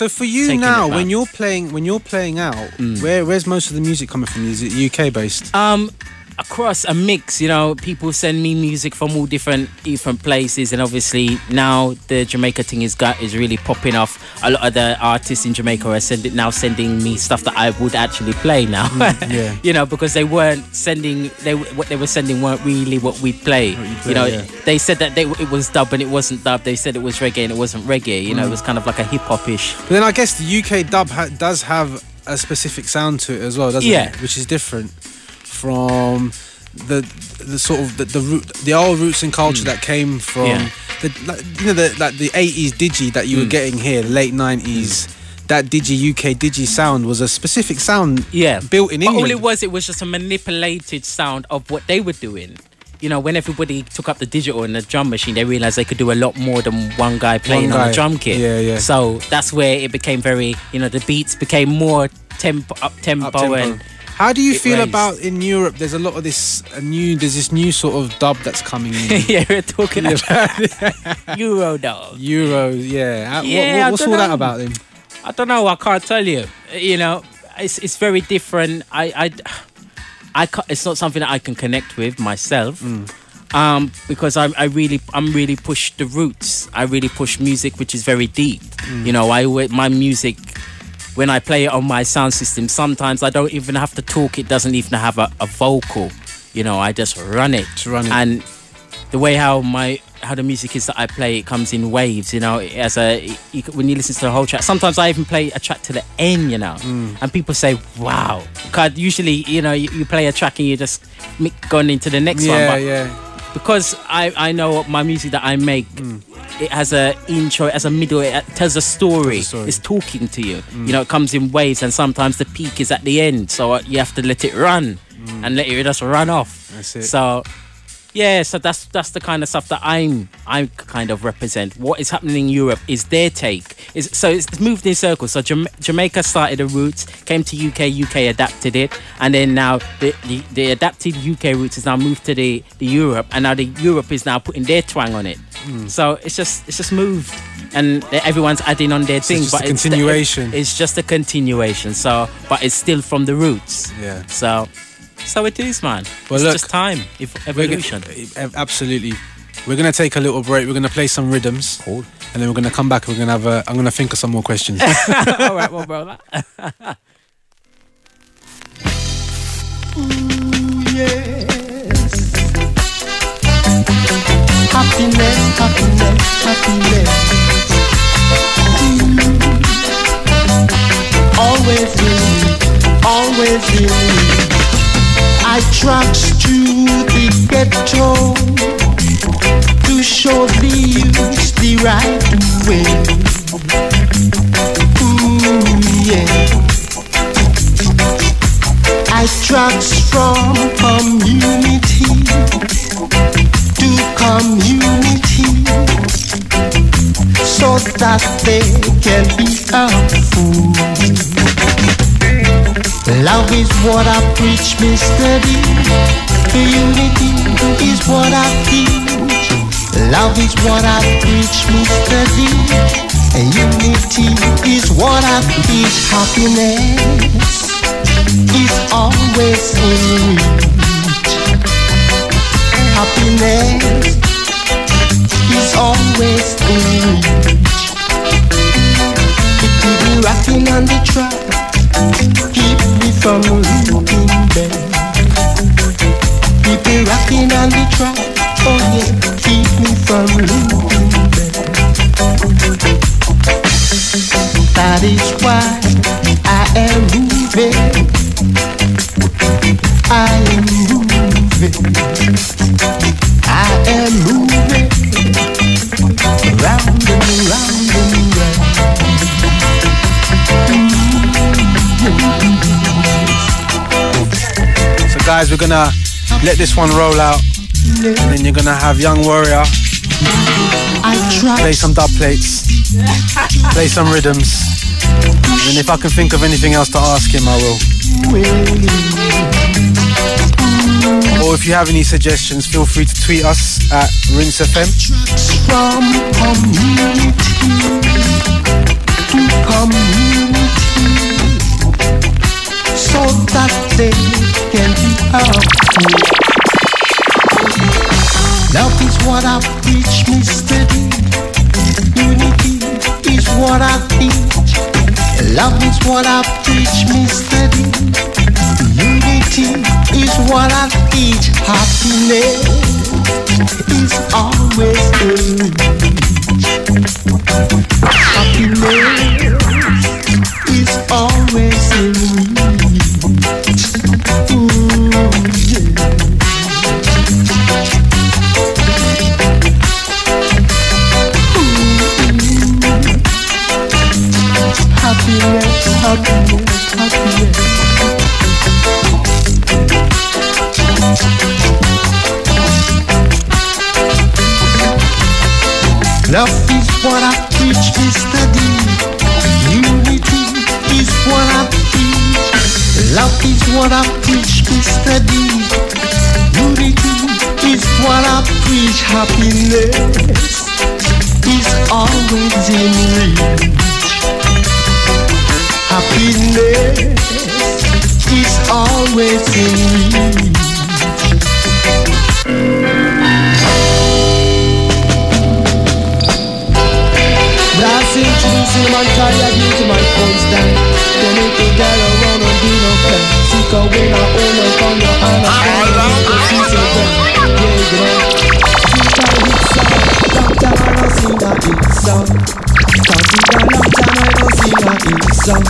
for you now, when you're playing out, where's most of the music coming from? Is it UK based? Across a mix, you know, people send me music from all different places, and obviously now the Jamaica thing is really popping off. A lot of the artists in Jamaica are sending me stuff that I would actually play now. You know, because they weren't sending, what they were sending weren't really what we play. They said that it was dub and it wasn't dub. They said it was reggae and it wasn't reggae. You know, it was kind of like a hip hop-ish. But then I guess the UK dub does have a specific sound to it as well, doesn't it? Which is different from the sort of the old roots and culture that came from the 80s digi that you were getting here, the late 90s. That UK digi sound was a specific sound built in England. All it was just a manipulated sound of what they were doing. You know, when everybody took up the digital and the drum machine, they realised they could do a lot more than one guy playing on the drum kit. So that's where it became very, you know, the beats became more up tempo. And how do you feel about in Europe? There's a lot of this new sort of dub that's coming in. We're talking about Euro dub. What's all that about then? I don't know. I can't tell you. You know, it's very different. It's not something that I can connect with myself. Because I'm really push the roots. I really push music which is very deep. You know, my music, when I play it on my sound system, sometimes I don't even have to talk. It doesn't even have a vocal. You know, I just run it. And the way how the music is that I play, it comes in waves. You know, when you listen to the whole track, sometimes I even play a track to the end. You know, and people say, "Wow!" Because usually, you know, you play a track and you just going into the next one. But because I know my music that I make. It has an intro, it has a middle, it tells a story. It's talking to you. You know, it comes in waves, and sometimes the peak is at the end. So you have to let it run and let it just run off. That's it. So that's the kind of stuff that I kind of represent. What is happening in Europe is their take. It's moved in circles. So Jamaica started the roots, came to UK adapted it, and then now the adapted UK roots has now moved to the Europe, and now the Europe is now putting their twang on it. So it's just moved, and everyone's adding on their thing. But it's continuation. It's just a continuation. So, but it's still from the roots. Yeah. So it is, man. Well, it's just time. Evolution. Absolutely. We're going to take a little break. We're going to play some rhythms. Cool. And then we're going to come back. I'm going to think of some more questions. All right, well, brother. Ooh, yes. Happiness. Always believe. I tracks to the ghetto to show the youth the right way. Ooh, yeah. I tracks from community they can be a fool. Love is what I preach, Mr. D. Unity is what I teach. Love is what I preach, Mr. D. Unity is what I teach. Happiness is always in reach. Happiness is always in reach. Keep rocking on the track, keep me from looking back. Keep me rocking on the track, oh yeah, keep me from looking back. That is why I am moving. I am moving. I am moving round and round and round. So guys, we're gonna let this one roll out, and then you're gonna have Young Warrior play some dub plates, play some rhythms, and then if I can think of anything else to ask him, I will. Or if you have any suggestions, feel free to tweet us at Rinse FM. From community to community, so that they can be helpful. Love is what I preach, Mr. D. Unity is what I teach. Love is what I preach, Mr. D. Unity is what I teach. Happiness is always in reach. Happiness is always in reach. Ooh, yeah. Happiness, happiness, happiness. Love is what I preach, Mr. D. Unity is what I teach. Love is what I preach, Mr. D. Unity is what I preach. Happiness is always in reach. Happiness is always in reach. Blast introducing the man tired due to my constant. Don't make a girl around and do no plan. Seek a winner, own up on your hand and go she's a girl. Yeah, girl. Seek a hit song. Long time I don't sing a hit song. Cause it's a long time I don't sing a hit song.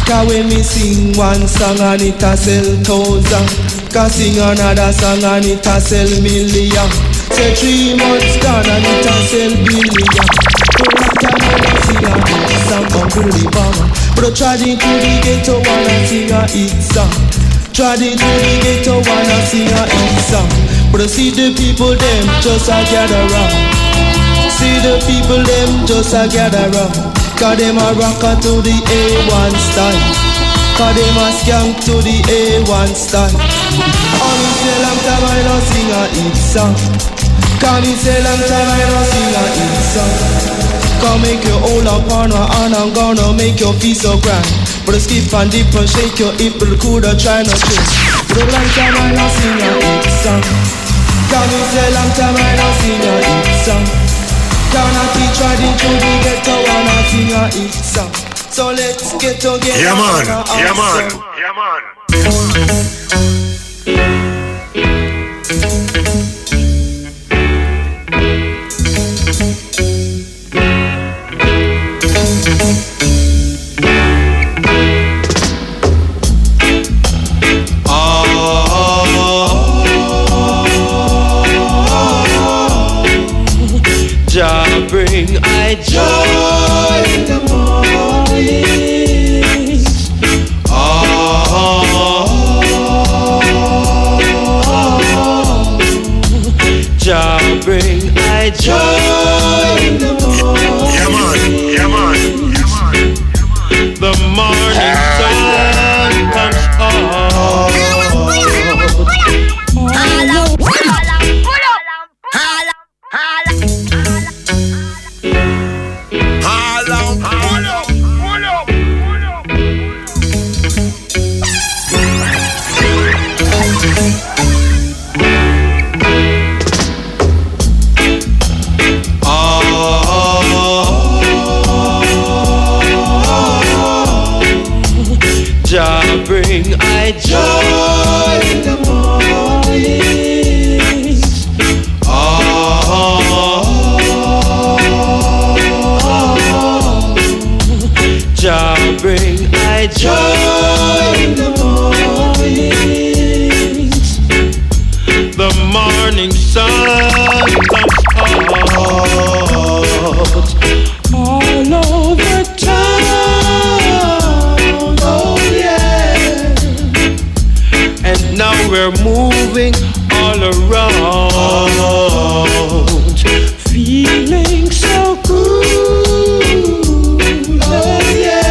Cause when me sing one song and it a sell 1,000. Cause sing another song and it a sell million. Say 3 months gone and it a sell billion. For long time I don't sing a hit song. Come to the bomb. But I tried into the ghetto wanna sing a hit song. Tried into the ghetto wanna sing a hit song. But I see the people them just a gather round. See the people them just a gather round. Cause them a rocker to the A1 style. Cause them a scam to the A1 style. Oh, me say long time I don't sing a hit song. Cause me say long time I don't sing a hit song. Cause make you hold up on her and I'm gonna make you feel so grand. But skip and dip and shake your hip, but coulda try not to. But a long time I don't sing a hit song. Cause me say long time I don't sing a hit song. Gonna teach her the truth, we get to wanna sing a hit song. So let's get together. Yeah man, yeah man, yeah man. Jah bring I joy in the morning. Jah bring I joy in the morning. Yeah man, yeah man. morning sun comes up. Bring I joy in the mornings. Jah bring I joy in the mornings. The morning sun comes out all over town. Oh yeah. And now we're moving all around, feeling so good. Oh yeah.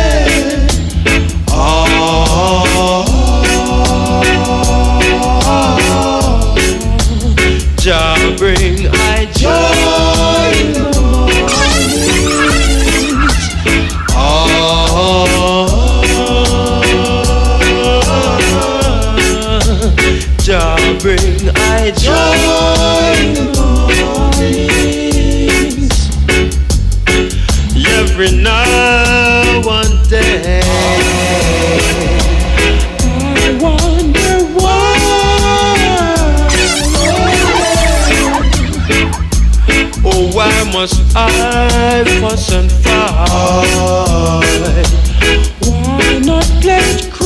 Jah bring I joy in the mornings. Jah bring I joy in the mornings. Every now and then I wonder why. Oh, why must I fuss and fight? Why not let it cool?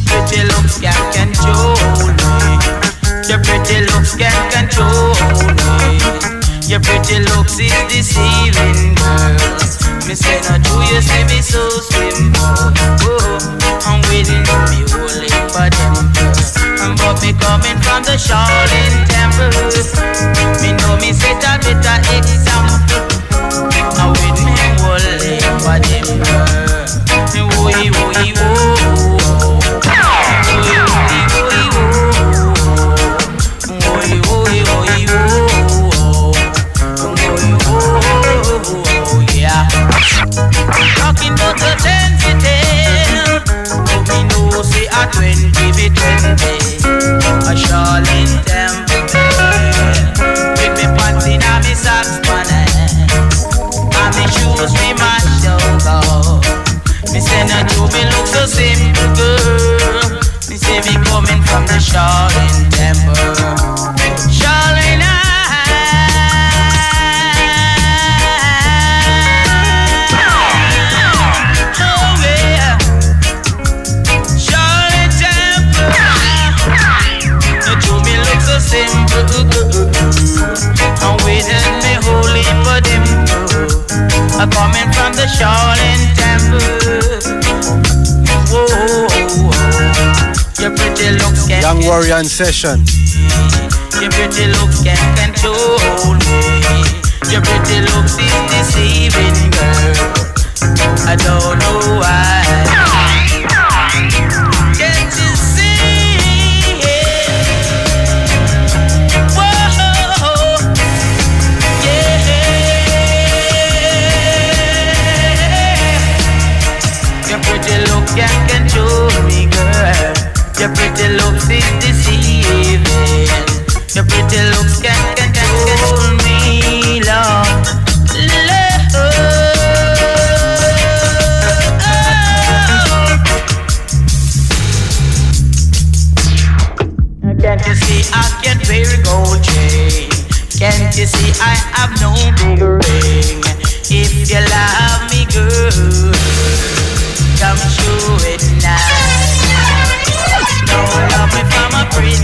Pretty looks can't control me. Your pretty looks can't control me. Your pretty looks is deceiving, girl. Me say no do you see me so simple. Oh, I'm waiting to be holy for them, girl. But me coming from the Shaolin temple. Me know me set a better example. I'm with me holy for them, girl. Woey, woey, woey. Talking about the 10 to 10, but me know say a 20 be 20. A Shaolin temple, with me pants in a me socks man, and me shoes me match out. Me say no do me look so simple, girl. Me say me coming from the Shaolin temple. Shaolin I'm waiting me holy for them. I'm coming from the Shaolin temple. Whoa, your pretty looks can Young Warrior in session. Your pretty looks can control me. Your pretty looks is deceiving, girl. I don't know why. Can't you see? Can't control me, girl. Your pretty looks is deceiving. Your pretty looks can't control me, Lord. Can't you see I can wear a gold chain? Can't you see I have no big ring? If you love me, girl, come show it now. No love if I'm a pretty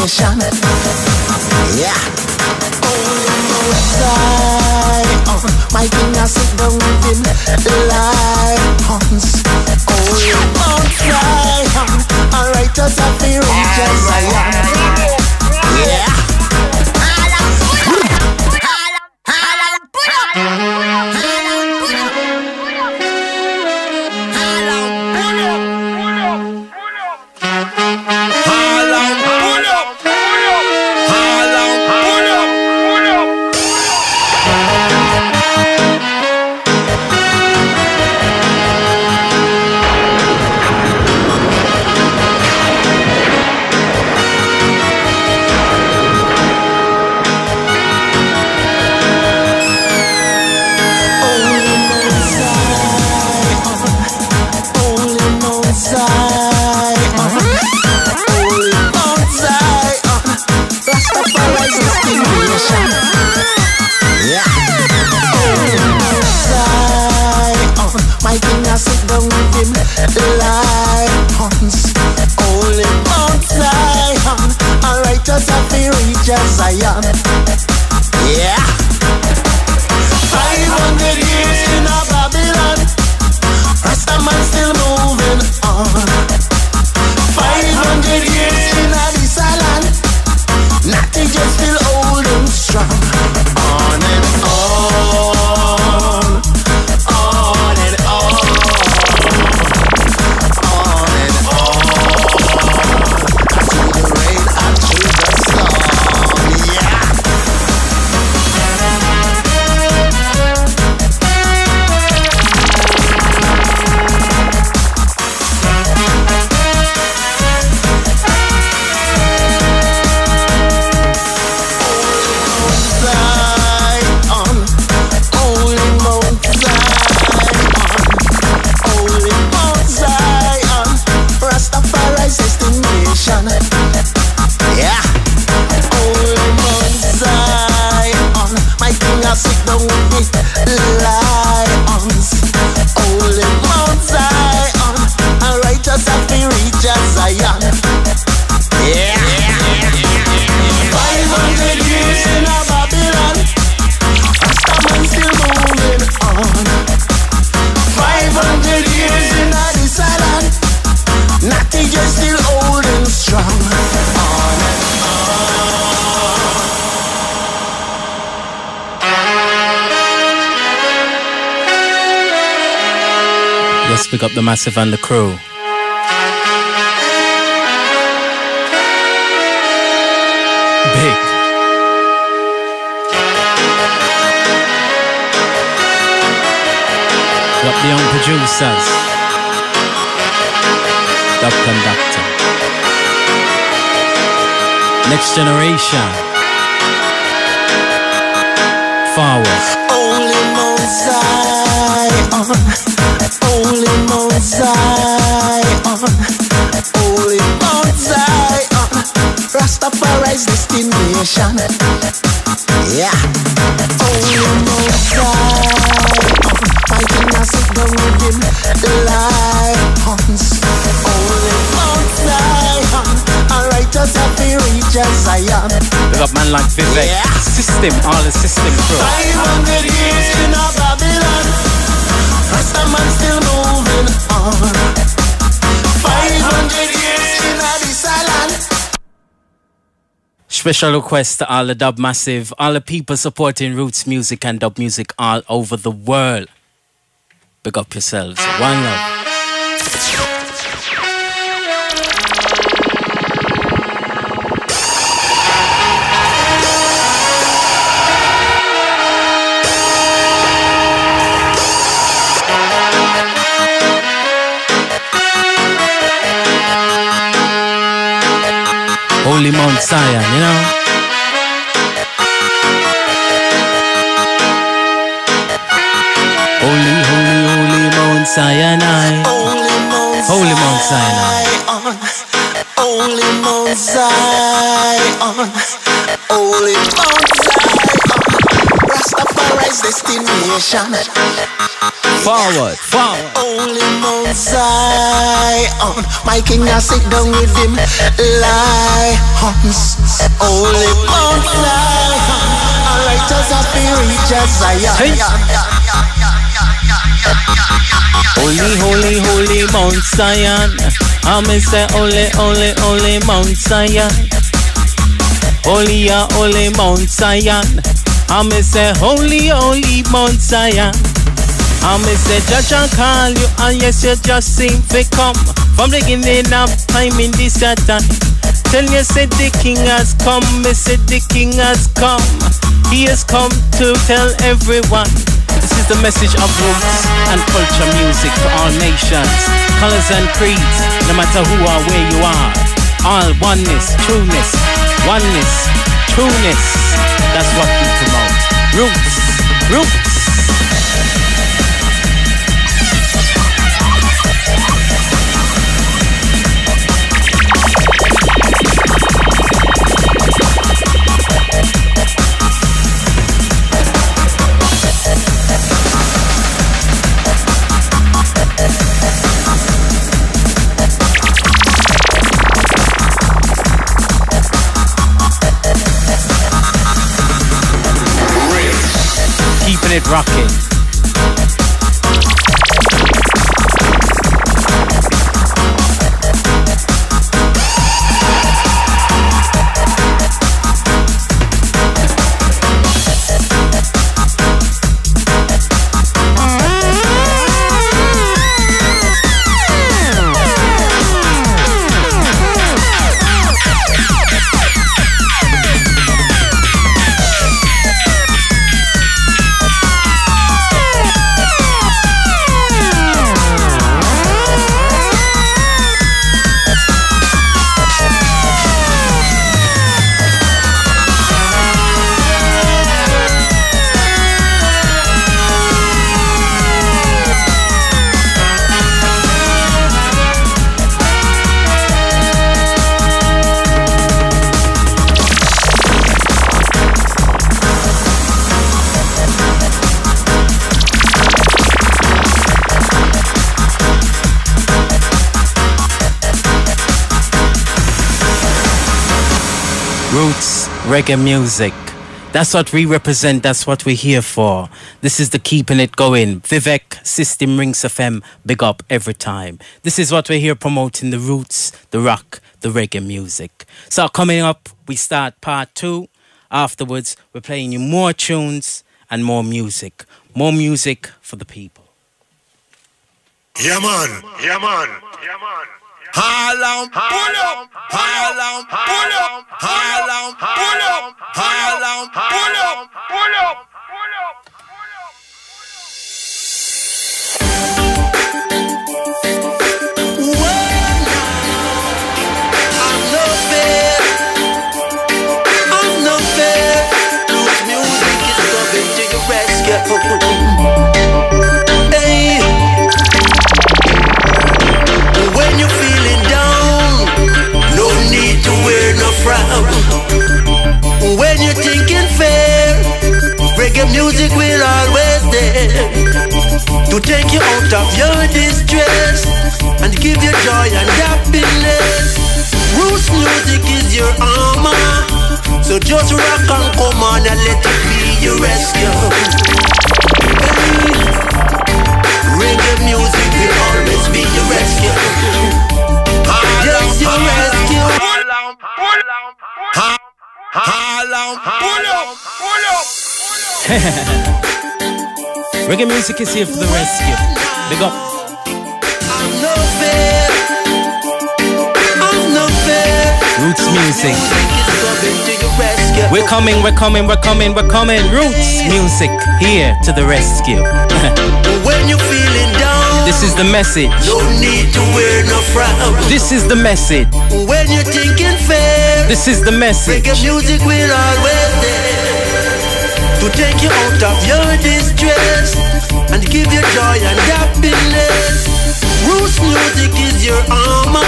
destination. Yeah. Only Mount Zion, my king I sit down with him, lions. Only Mount Zion, alright, us have to reach Zion. Yeah. Zion. Yeah. 500 years in a Babylon, Rastaman still moving on. 500 years in a this land, Natty just still holding strong. On and on, on and on, on and on. Through the rain and through the storm. Let's pick up the Massive and the crew. Big. Got the young producers. Dub conductor. Next generation. Forward. Only Mount Zion. Only Mount Zion, only Mount Zion, Rastafari's destination. Yeah, only Mount Zion, my king I sit down with him, lions. Only Mount Zion, alright, us have to reach Zion. We got man like Vivek, yeah. System, all the system crew. 500 years in a Babylon, Rastaman still moving on. 500 years in a this island. Special request to all the Dub Massive, all the people supporting roots music and dub music all over the world. Big up yourselves. One love. Holy Mount Zion, you know. Holy, holy, holy Mount Sinai. Holy Mount Sinai. Holy Mount Zion. Holy Mount Zion. Rastafari is destination. Forward, forward. Only Mount Zion. My king now sit down with him lions. Only Mount Zion. Alright, just happy reach Zion. Hey. Holy, holy, holy Mount Zion. I'm say holy, holy, holy Mount Zion. Holy, holy Mount Zion. I'm say holy, holy Mount Zion. I'm say judge and call you, and yes, you just seem to come from the beginning of time in this time. Tell you, said the king has come, me said the king has come. He has come to tell everyone. This is the message of roots and culture music for all nations, colors and creeds, no matter who or where you are. All oneness, trueness, oneness, trueness. That's what we promote. Roots, roots. Keeping it rocking. Roots, reggae music. That's what we represent, that's what we're here for. This is the keeping it going. Vivek, System Rings FM, big up every time. This is what we're here promoting, the roots, the rock, the reggae music. So coming up, we start part 2. Afterwards, we're playing you more tunes and more music. More music for the people. Yeah man, yeah man, yeah man. Harlem, pull up, Harlem, pull up, Harlem, pull up, Harlem, pull up, pull up, pull up. I'm no fair. Blues music is coming to your rescue. Hey, when you're feeling down, no need to wear no frown. When you're thinking fair, reggae music will always there to take you out of your distress and give you joy and happiness. Roots music is your armor, so just rock and come on and let it be your rescue. Hey, reggae music will always be your rescue. Yes, your rescue. Reggae music is here for the rescue. Big up. I'm no fair. I'm no fair. Roots music. We're coming. Roots music here to the rescue. When you're feeling down, this is the message. No need to wear no frown. This is the message. When you're thinking fair, this is the message. Reggae music will always there to take you out of your distress and give you joy and happiness. Roots music is your armor,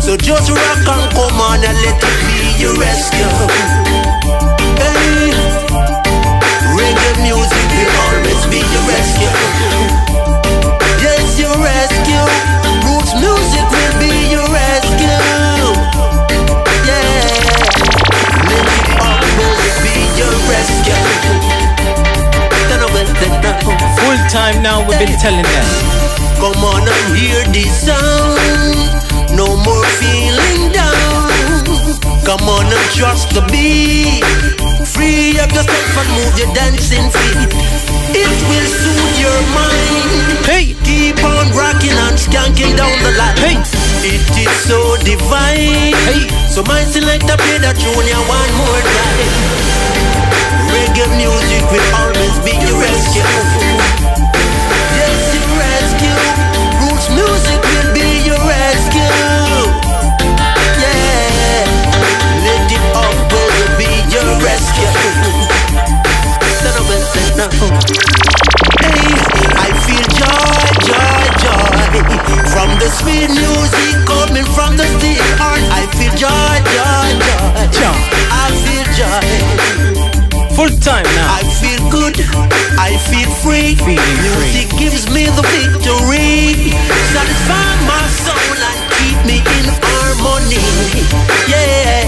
so just rock and come on and let it be your rescue. Hey, reggae music been telling them. Come on and hear this sound. No more feeling down. Come on and trust the beat. Free up yourself and move your dancing feet. It will soothe your mind. Hey, keep on rocking and skanking down the line. Hey, it is so divine. Hey, so my selector play that tune ya one more time. Reggae music will always be your rescue. Yes, your rescue. Roots music will be your rescue. Yeah, let it up will be your rescue. Hey, I feel joy, joy, joy from the sweet music coming from the deep heart. I feel joy, joy, joy. I feel joy. Full time now. I feel good. I feel free. Music gives me the victory. Satisfy my soul and keep me in harmony. Yeah.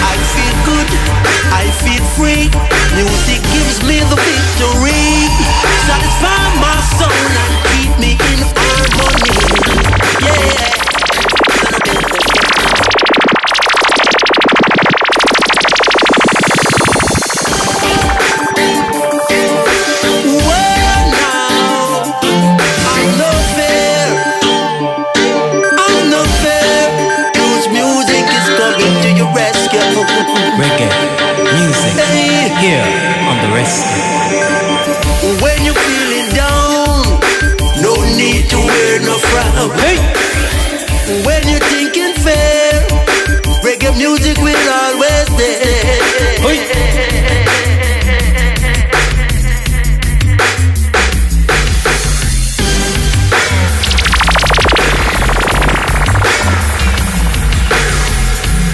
I feel good. I feel free. Music gives me the victory. Satisfy my soul and keep me in harmony. Yeah. Reggae music here on the rescue. When you're feeling down, no need to wear no frown. Hey. When you're thinking fair, reggae music will always stay. Hey.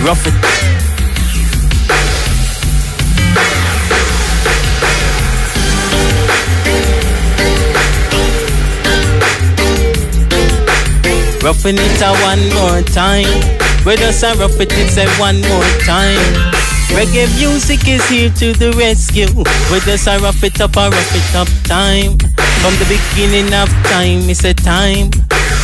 Rough it. Roughing it a one more time. With us I rough it, it's a one more time. Reggae music is here to the rescue. With us I rough it up time. From the beginning of time, it's a time.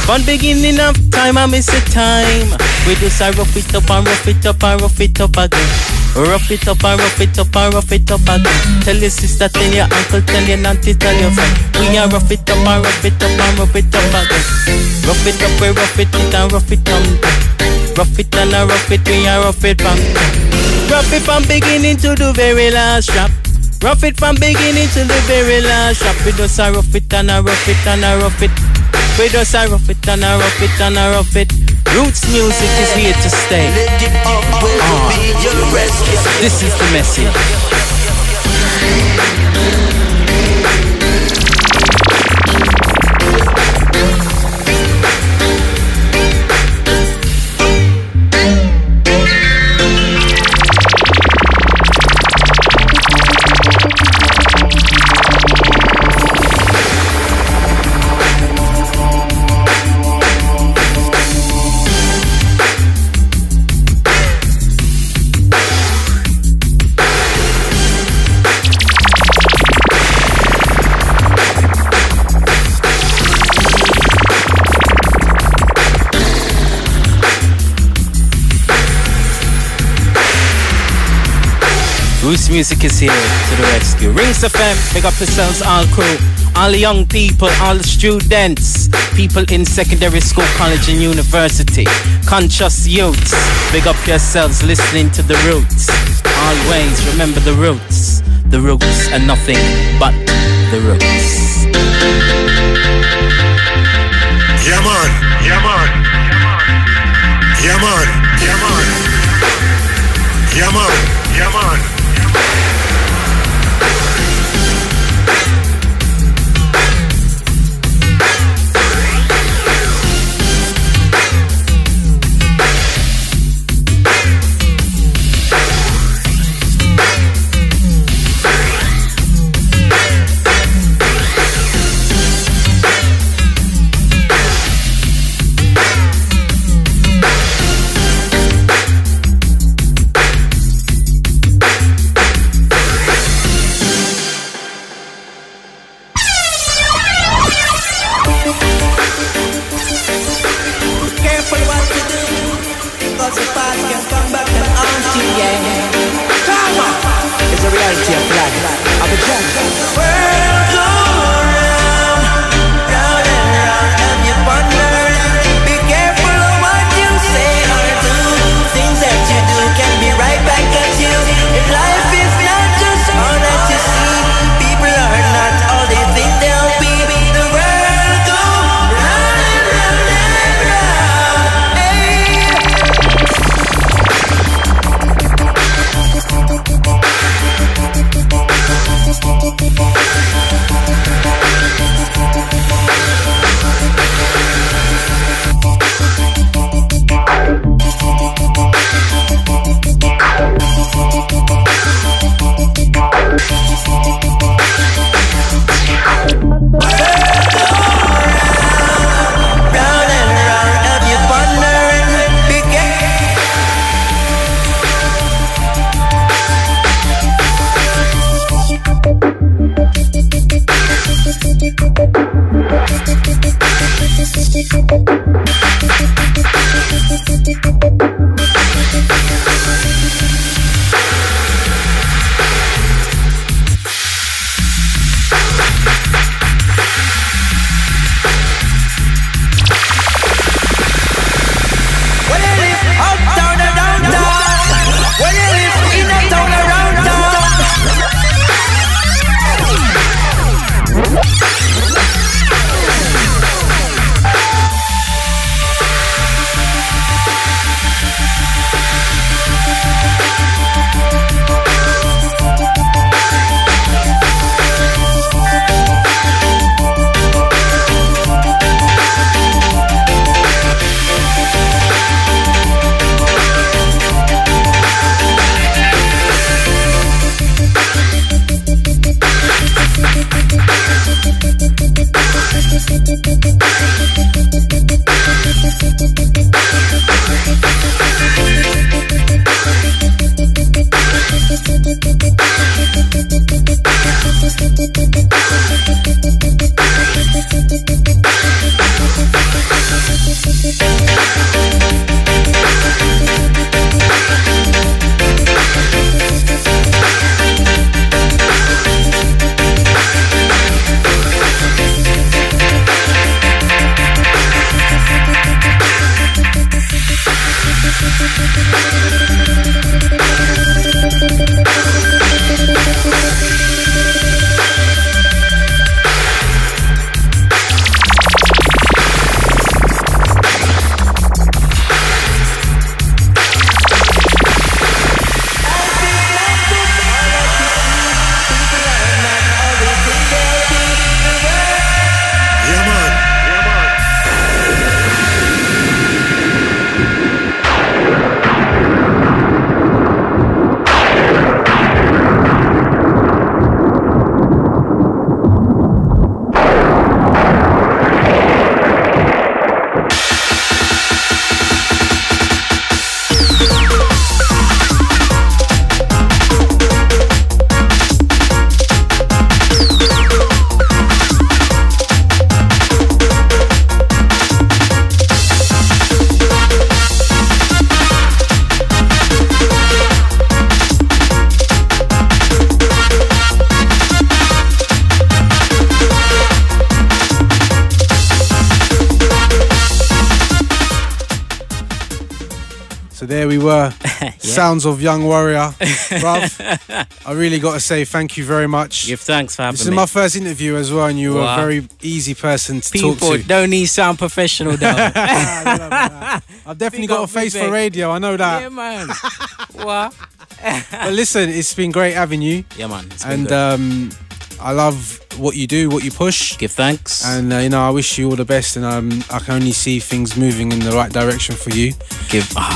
From beginning of time, I miss a time. With us I rough it up and rough it up and rough it up again. Rough it up and rough it up and rough it up again. Tell your sister, tell your uncle, tell your auntie, tell your friend. We are rough it up and rough it up and rough it up again. Rough it up, we rough it and rough it down. Rough it and a rough it, we are rough it from. Rough it from beginning to the very last drop. Rough it from beginning to the very last drop. We just a rough it and a rough it and a rough it. We just a rough it and a rough it and a rough it. Roots music is here to stay. This is the message. Roots music is here to the rescue. Rings FM, big up yourselves, all crew, all the young people, all the students, people in secondary school, college and university, conscious youths, big up yourselves listening to the roots. Always remember the roots and nothing but the roots. Yeah man, yeah man, yeah man, yeah man, yeah man, yeah man. So there we were. Sounds of Young Warrior. Bruv, I really got to say thank you very much. Give thanks for having me. This is my first interview as well, and you were a very easy person to talk to. People don't need sound professional though. I've definitely got a face Vivek. For radio, I know that. Yeah, man. What? But listen, it's been great having you. Yeah, man. And I love what you do, what you push. Give thanks. And I wish you all the best, and I can only see things moving in the right direction for you.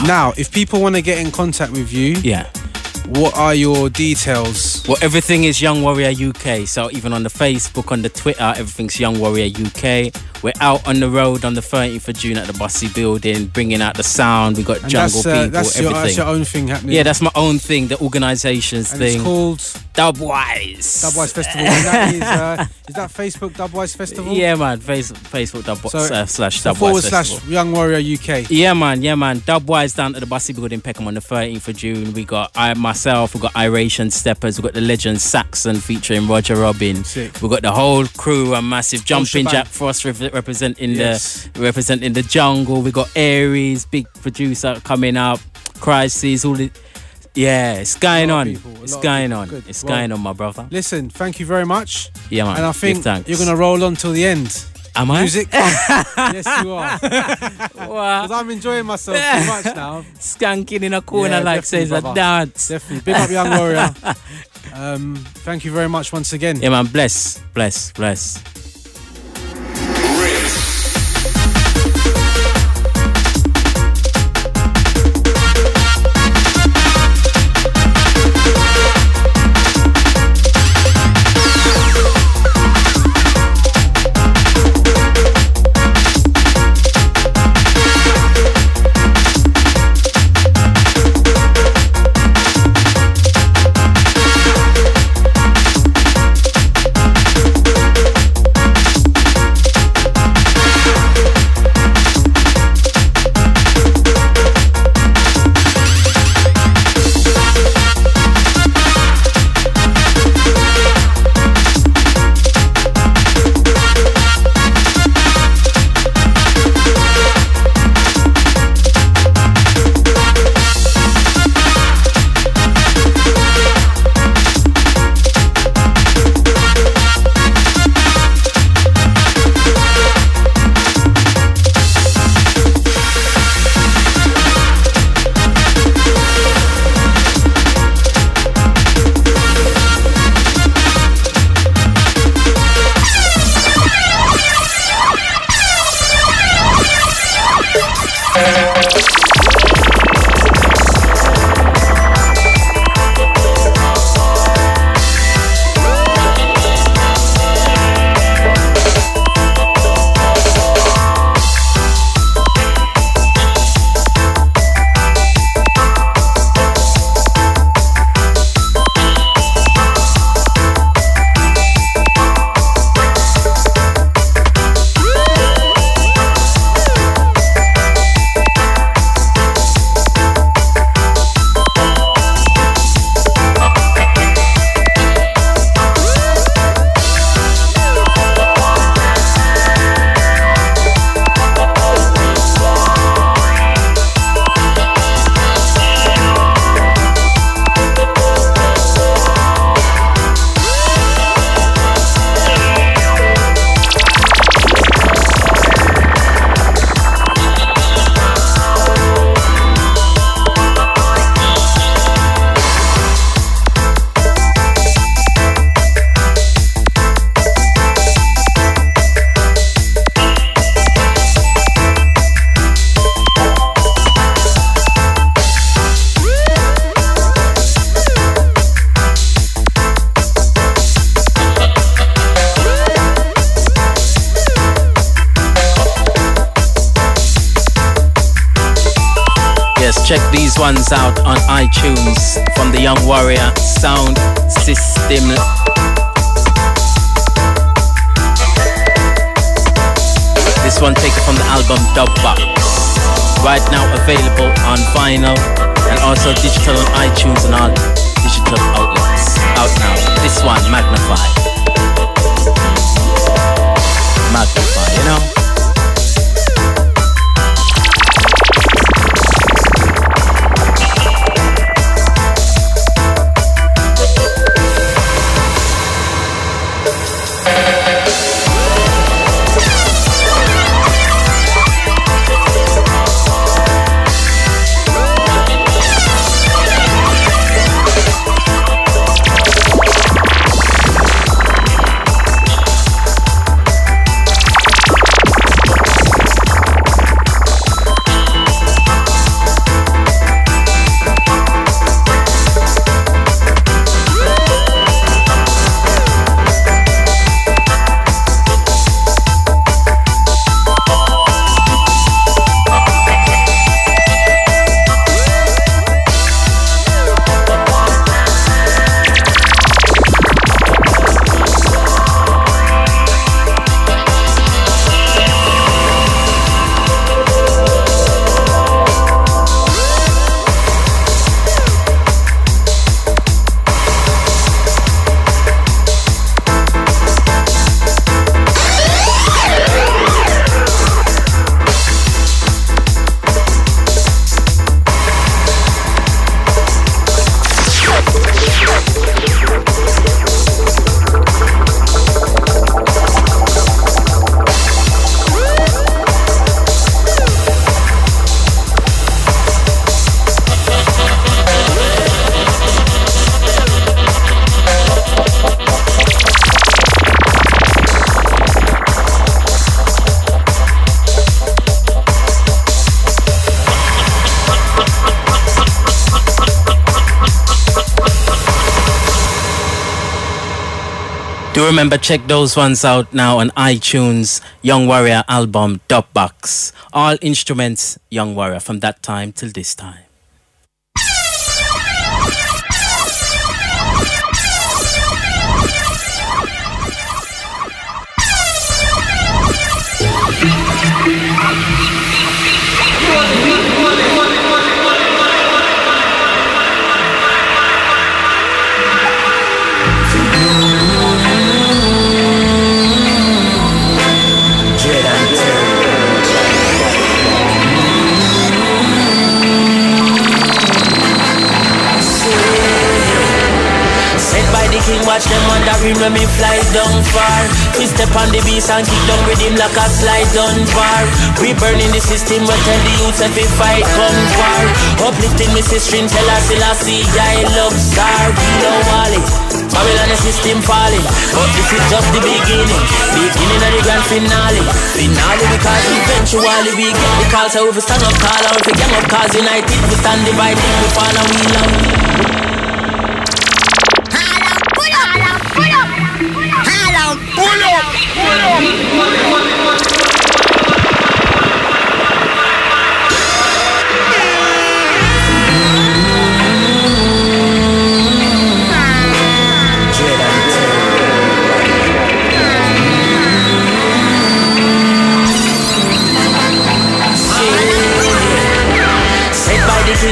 Now, if people want to get in contact with you, what are your details? Well, everything is Young Warrior UK. So even on the Facebook, on the Twitter, everything's Young Warrior UK. We're out on the road on the 13th of June at the Bussy Building, bringing out the sound. We got jungle people, everything. That's your own thing happening. Yeah, that's my own thing, the organisation's thing. It's called Dubwise. Dubwise Festival. And that is that Facebook Dubwise Festival? Yeah, man. Facebook Dubwise slash Dubwise Festival. / Young Warrior UK. Yeah, man. Dubwise down at the Bussy Building, Peckham on the 13th of June. We got myself, we got Iration Steppers, we got the legend Saxon featuring Roger Robin. Sick. We got the whole crew, a massive Jumping Jack Frost representing the jungle. We got Aries, big producer coming up. Crisis, all the it's going on. It's going on. It's going on, my brother. Listen, thank you very much. Yeah, man. And I think you're gonna roll on till the end. Am I? Music? Yes, you are. Because I'm enjoying myself too much now. Skanking in a corner says a dance. Definitely. Big up Young Warrior. Thank you very much once again. Yeah, man. Bless. Check these ones out on iTunes from the Young Warrior Sound System. This one taken from the album Dubbox. Right now available on vinyl and also digital on iTunes and all digital outlets. Out now. This one, Magnify. Magnify, you know? Do remember, check those ones out now on iTunes. Young Warrior album, Dubbox. All instruments, Young Warrior, from that time till this time. Watch them wondering when me fly down far. We step on the beast and kick down with him like a slide down bar. We burning the system, we tell the youths if we fight come war. Uplifting me string, tell us Selassie, I love star. We know Wally, Babylon the system falling. But this is just the beginning, beginning of the grand finale. Finale because eventually we get the call. So if we stand up tall or if we gang up cause united, we stand divided, we fall and we love.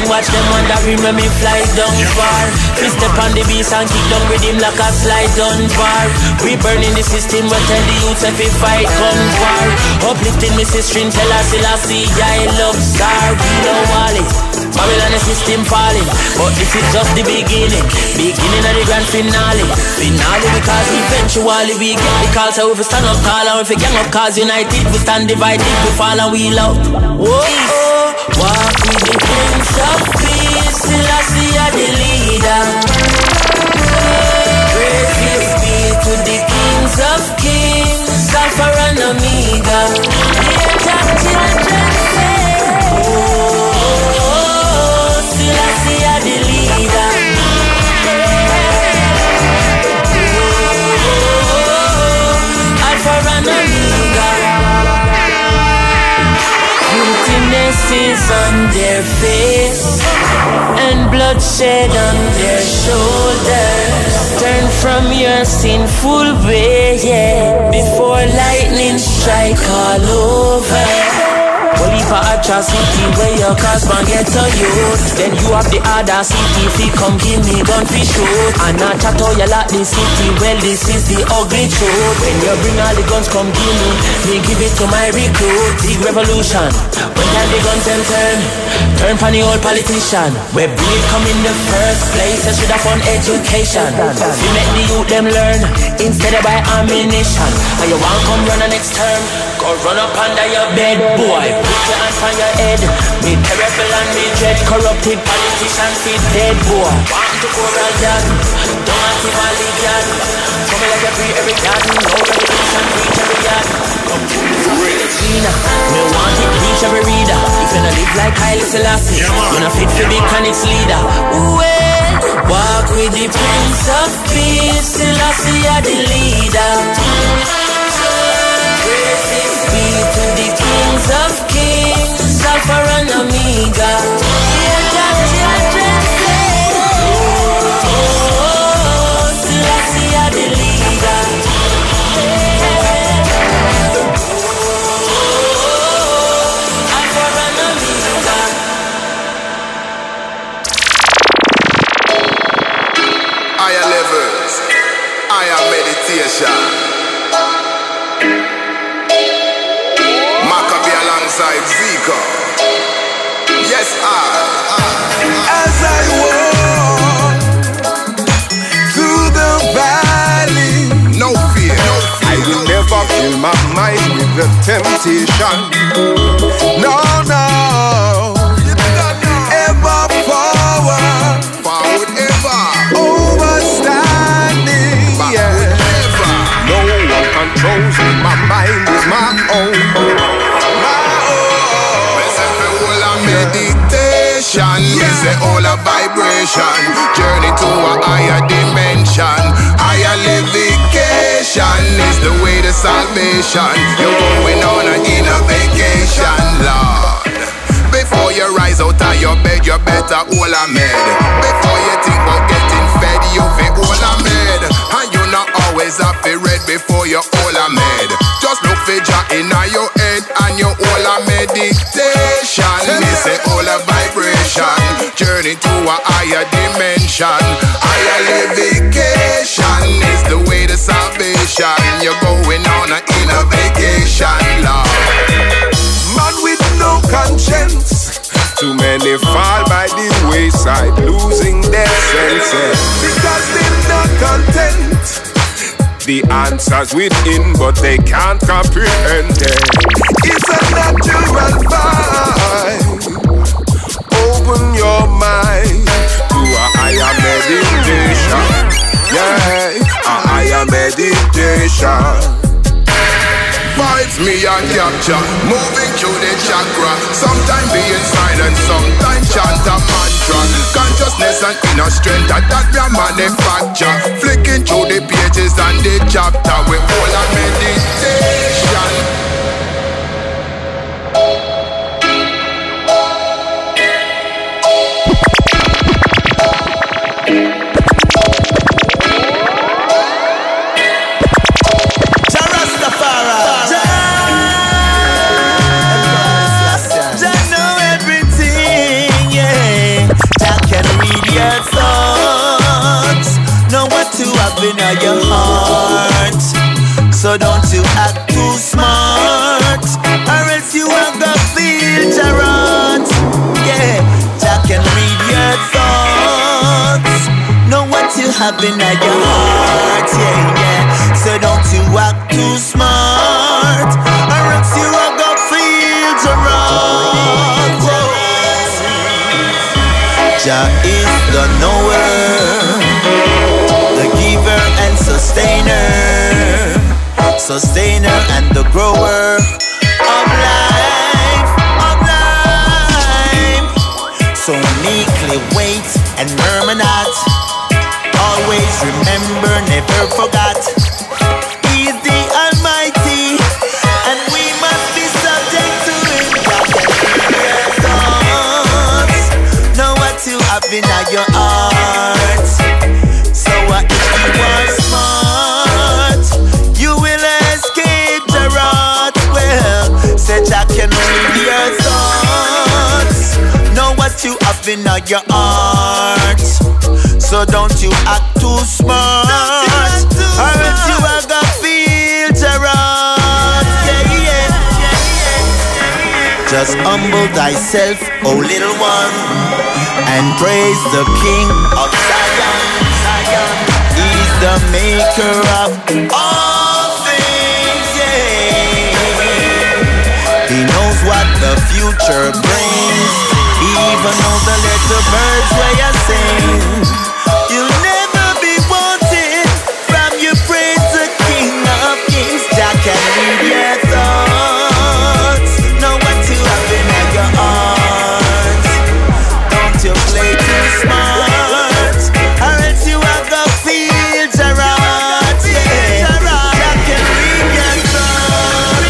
Watch them wondering when me fly down far. We step on the beast and kick down with him like a slide down bar. We burning the system, we tell the youths if we fight come war. Uplifting me string, tell us Selassie, I love star. We know Wally, Babylon the system falling. But this is just the beginning, beginning of the grand finale. Finale because eventually we get the call. So if we stand up tall or if we gang up cause united, we stand divided, we fall and we love. Whoa. Walk with the Prince of Peace, Selassie are the leader. Praise be to the Kings of Kings, Alpha and Omega. Dear children say, oh, Selassie are the leader. Oh, Alpha and Omega. Guiltiness is on their face and bloodshed on their shoulders. Turn from your sinful way, yeah, before lightning strike all over. Well, if I atrocity where your cosman get to you, then you have the audacity if you come give me gun for shoot. And I chat all you like the city, well this is the ugly truth. When you bring all the guns come give me give it to my recruit. Big revolution, when can the guns them turn for the old politician. Where bleed come in the first place, I should have found education. You make the youth them learn, instead of buy ammunition. And you want come run the next term, go run up under your bed, boy. Put your hands on your head. Me terrible and me dread. Corrupted politicians feed dead, boy. Want to go real dad, don't want to valley dad. Come like a free every dad. No revolution reach every yard. Come to Gina, me want it reach every reader. If you not live like Haile Selassie, you not fit for big and its leader. Well, walk with the Prince of Peace, Selassie are the leader. Praises be to the Kings of Kings, Alpha and Omega. Dear children say, oh, Selassie are the leader. Oh, Alpha and Omega. Higher levels, higher meditation. Alongside V.I.V.E.K. Yes, as I walk through the valley, no fear, I will never fill my mind with the temptation. No, ever forward, ever overstanding. Ever. No one controls me, my mind is my own. Meditation is a whole of vibration, journey to a higher dimension, higher levitation. Meditation is the way to salvation. You're going on a inner vacation, Lord. Before you rise out of your bed, you better hold a med. Before you think about getting fed, you fi hold a med. And you not always have to read before you hold a med. Just look for Jah in your head and you hold a meditation. Me say hold a vibration, journey to a higher dimension. Higher levitation is the way to salvation. You're going on an inner vacation, Lord. Man with no conscience, too many fall by the wayside, losing their senses because they're not content. The answers within, but they can't comprehend it. It's a natural vibe. Open your mind to a higher meditation. Yeah, a higher meditation. Vibes me and capture, moving through the chakra. Sometimes being silent, sometimes chant a mantra. Consciousness and inner strength, that we are manufacture. Flicking through the pages and the chapter, we all a meditation. In your heart, so don't you act too smart, or else you are gonna feel Jarrett. Yeah, Jah can read your thoughts, know what you have in your heart. Yeah, yeah. So don't you act too smart, or else you are gonna feel Jarrett. Jah is the knower, the giver and sustainer and the grower of life, So meekly wait and murmur not, always remember, never forgot. He is the Almighty, and we must be subject to Him. God can hear your thoughts, know what you have in your heart. So if you are smart, you will escape the wrath. Well, say Jah can read your thoughts, know what you have in your heart. So don't you act too smart, or else you are gonna feel the wrath. Yeah, yeah. Just humble thyself, O little one, and praise the King of Zion. He's the maker of all things, yeah. He knows what the future brings. He even knows the little birds where you sing. You'll never be wanted from your praise the King of Kings. Jah can read your thoughts, know what you have in your heart. Don't you play too smart, or else you are gonna feel Jarrett. Yeah, Jah can read your thoughts.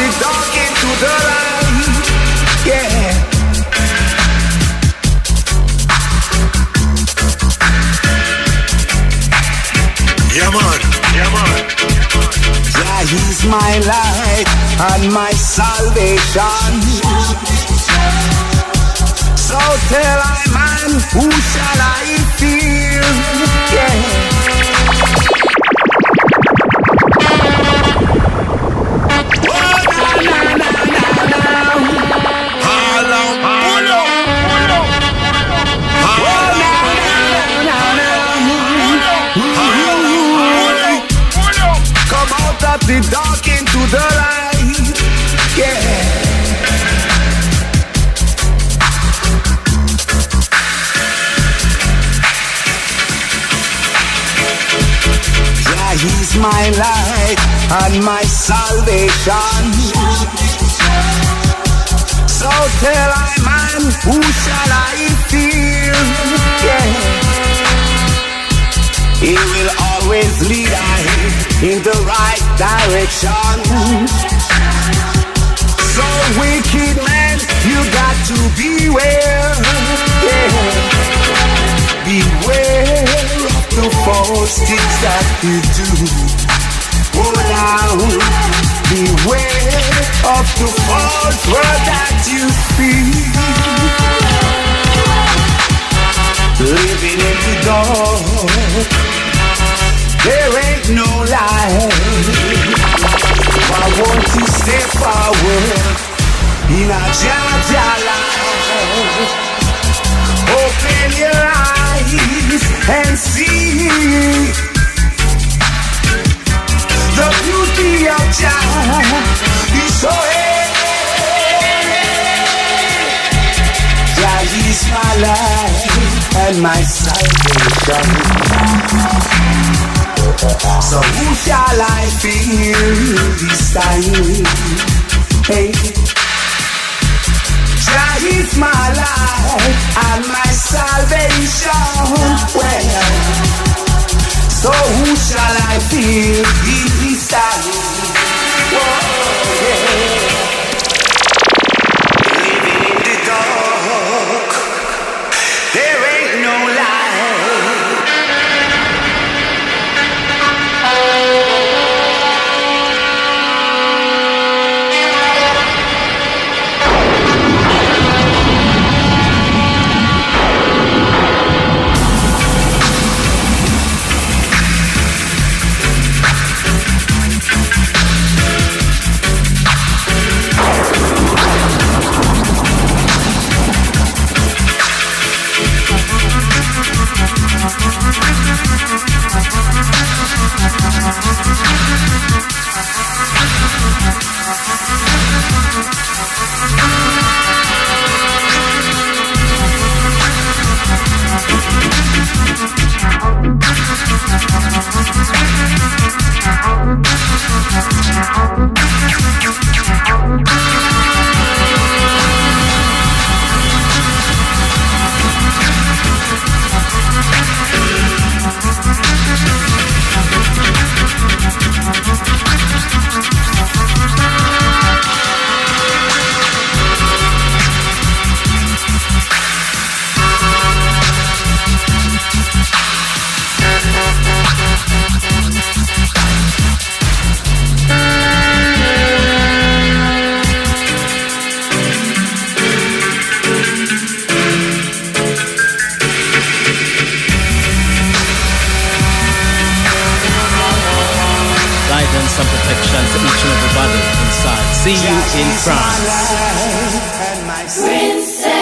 the dark into the light. Yeah. Yeah man, yeah man. Yeah, he's my light and my salvation. So tell I man, who shall I fear? Yeah. The dark into the light, yeah. Yeah, he's my light and my salvation. So tell I man, who shall I fear? Yeah. He will always lead I in the right direction. So wicked man, you got to beware. Yeah. Beware of the false things that you do. Oh now, beware of the false word that you speak. Living in the dark, there ain't no light. Why won't you step forward in a Jaja life? Open your eyes and see the beauty of Jah is so Jah is my life and my salvation. So who shall I fear this time? Hey, Jah is my life and my salvation. Well, so who shall I fear this time? Whoa, yeah. Living in the dark, there ain't no light. Some protection for each and everybody inside. See you in France. Princess.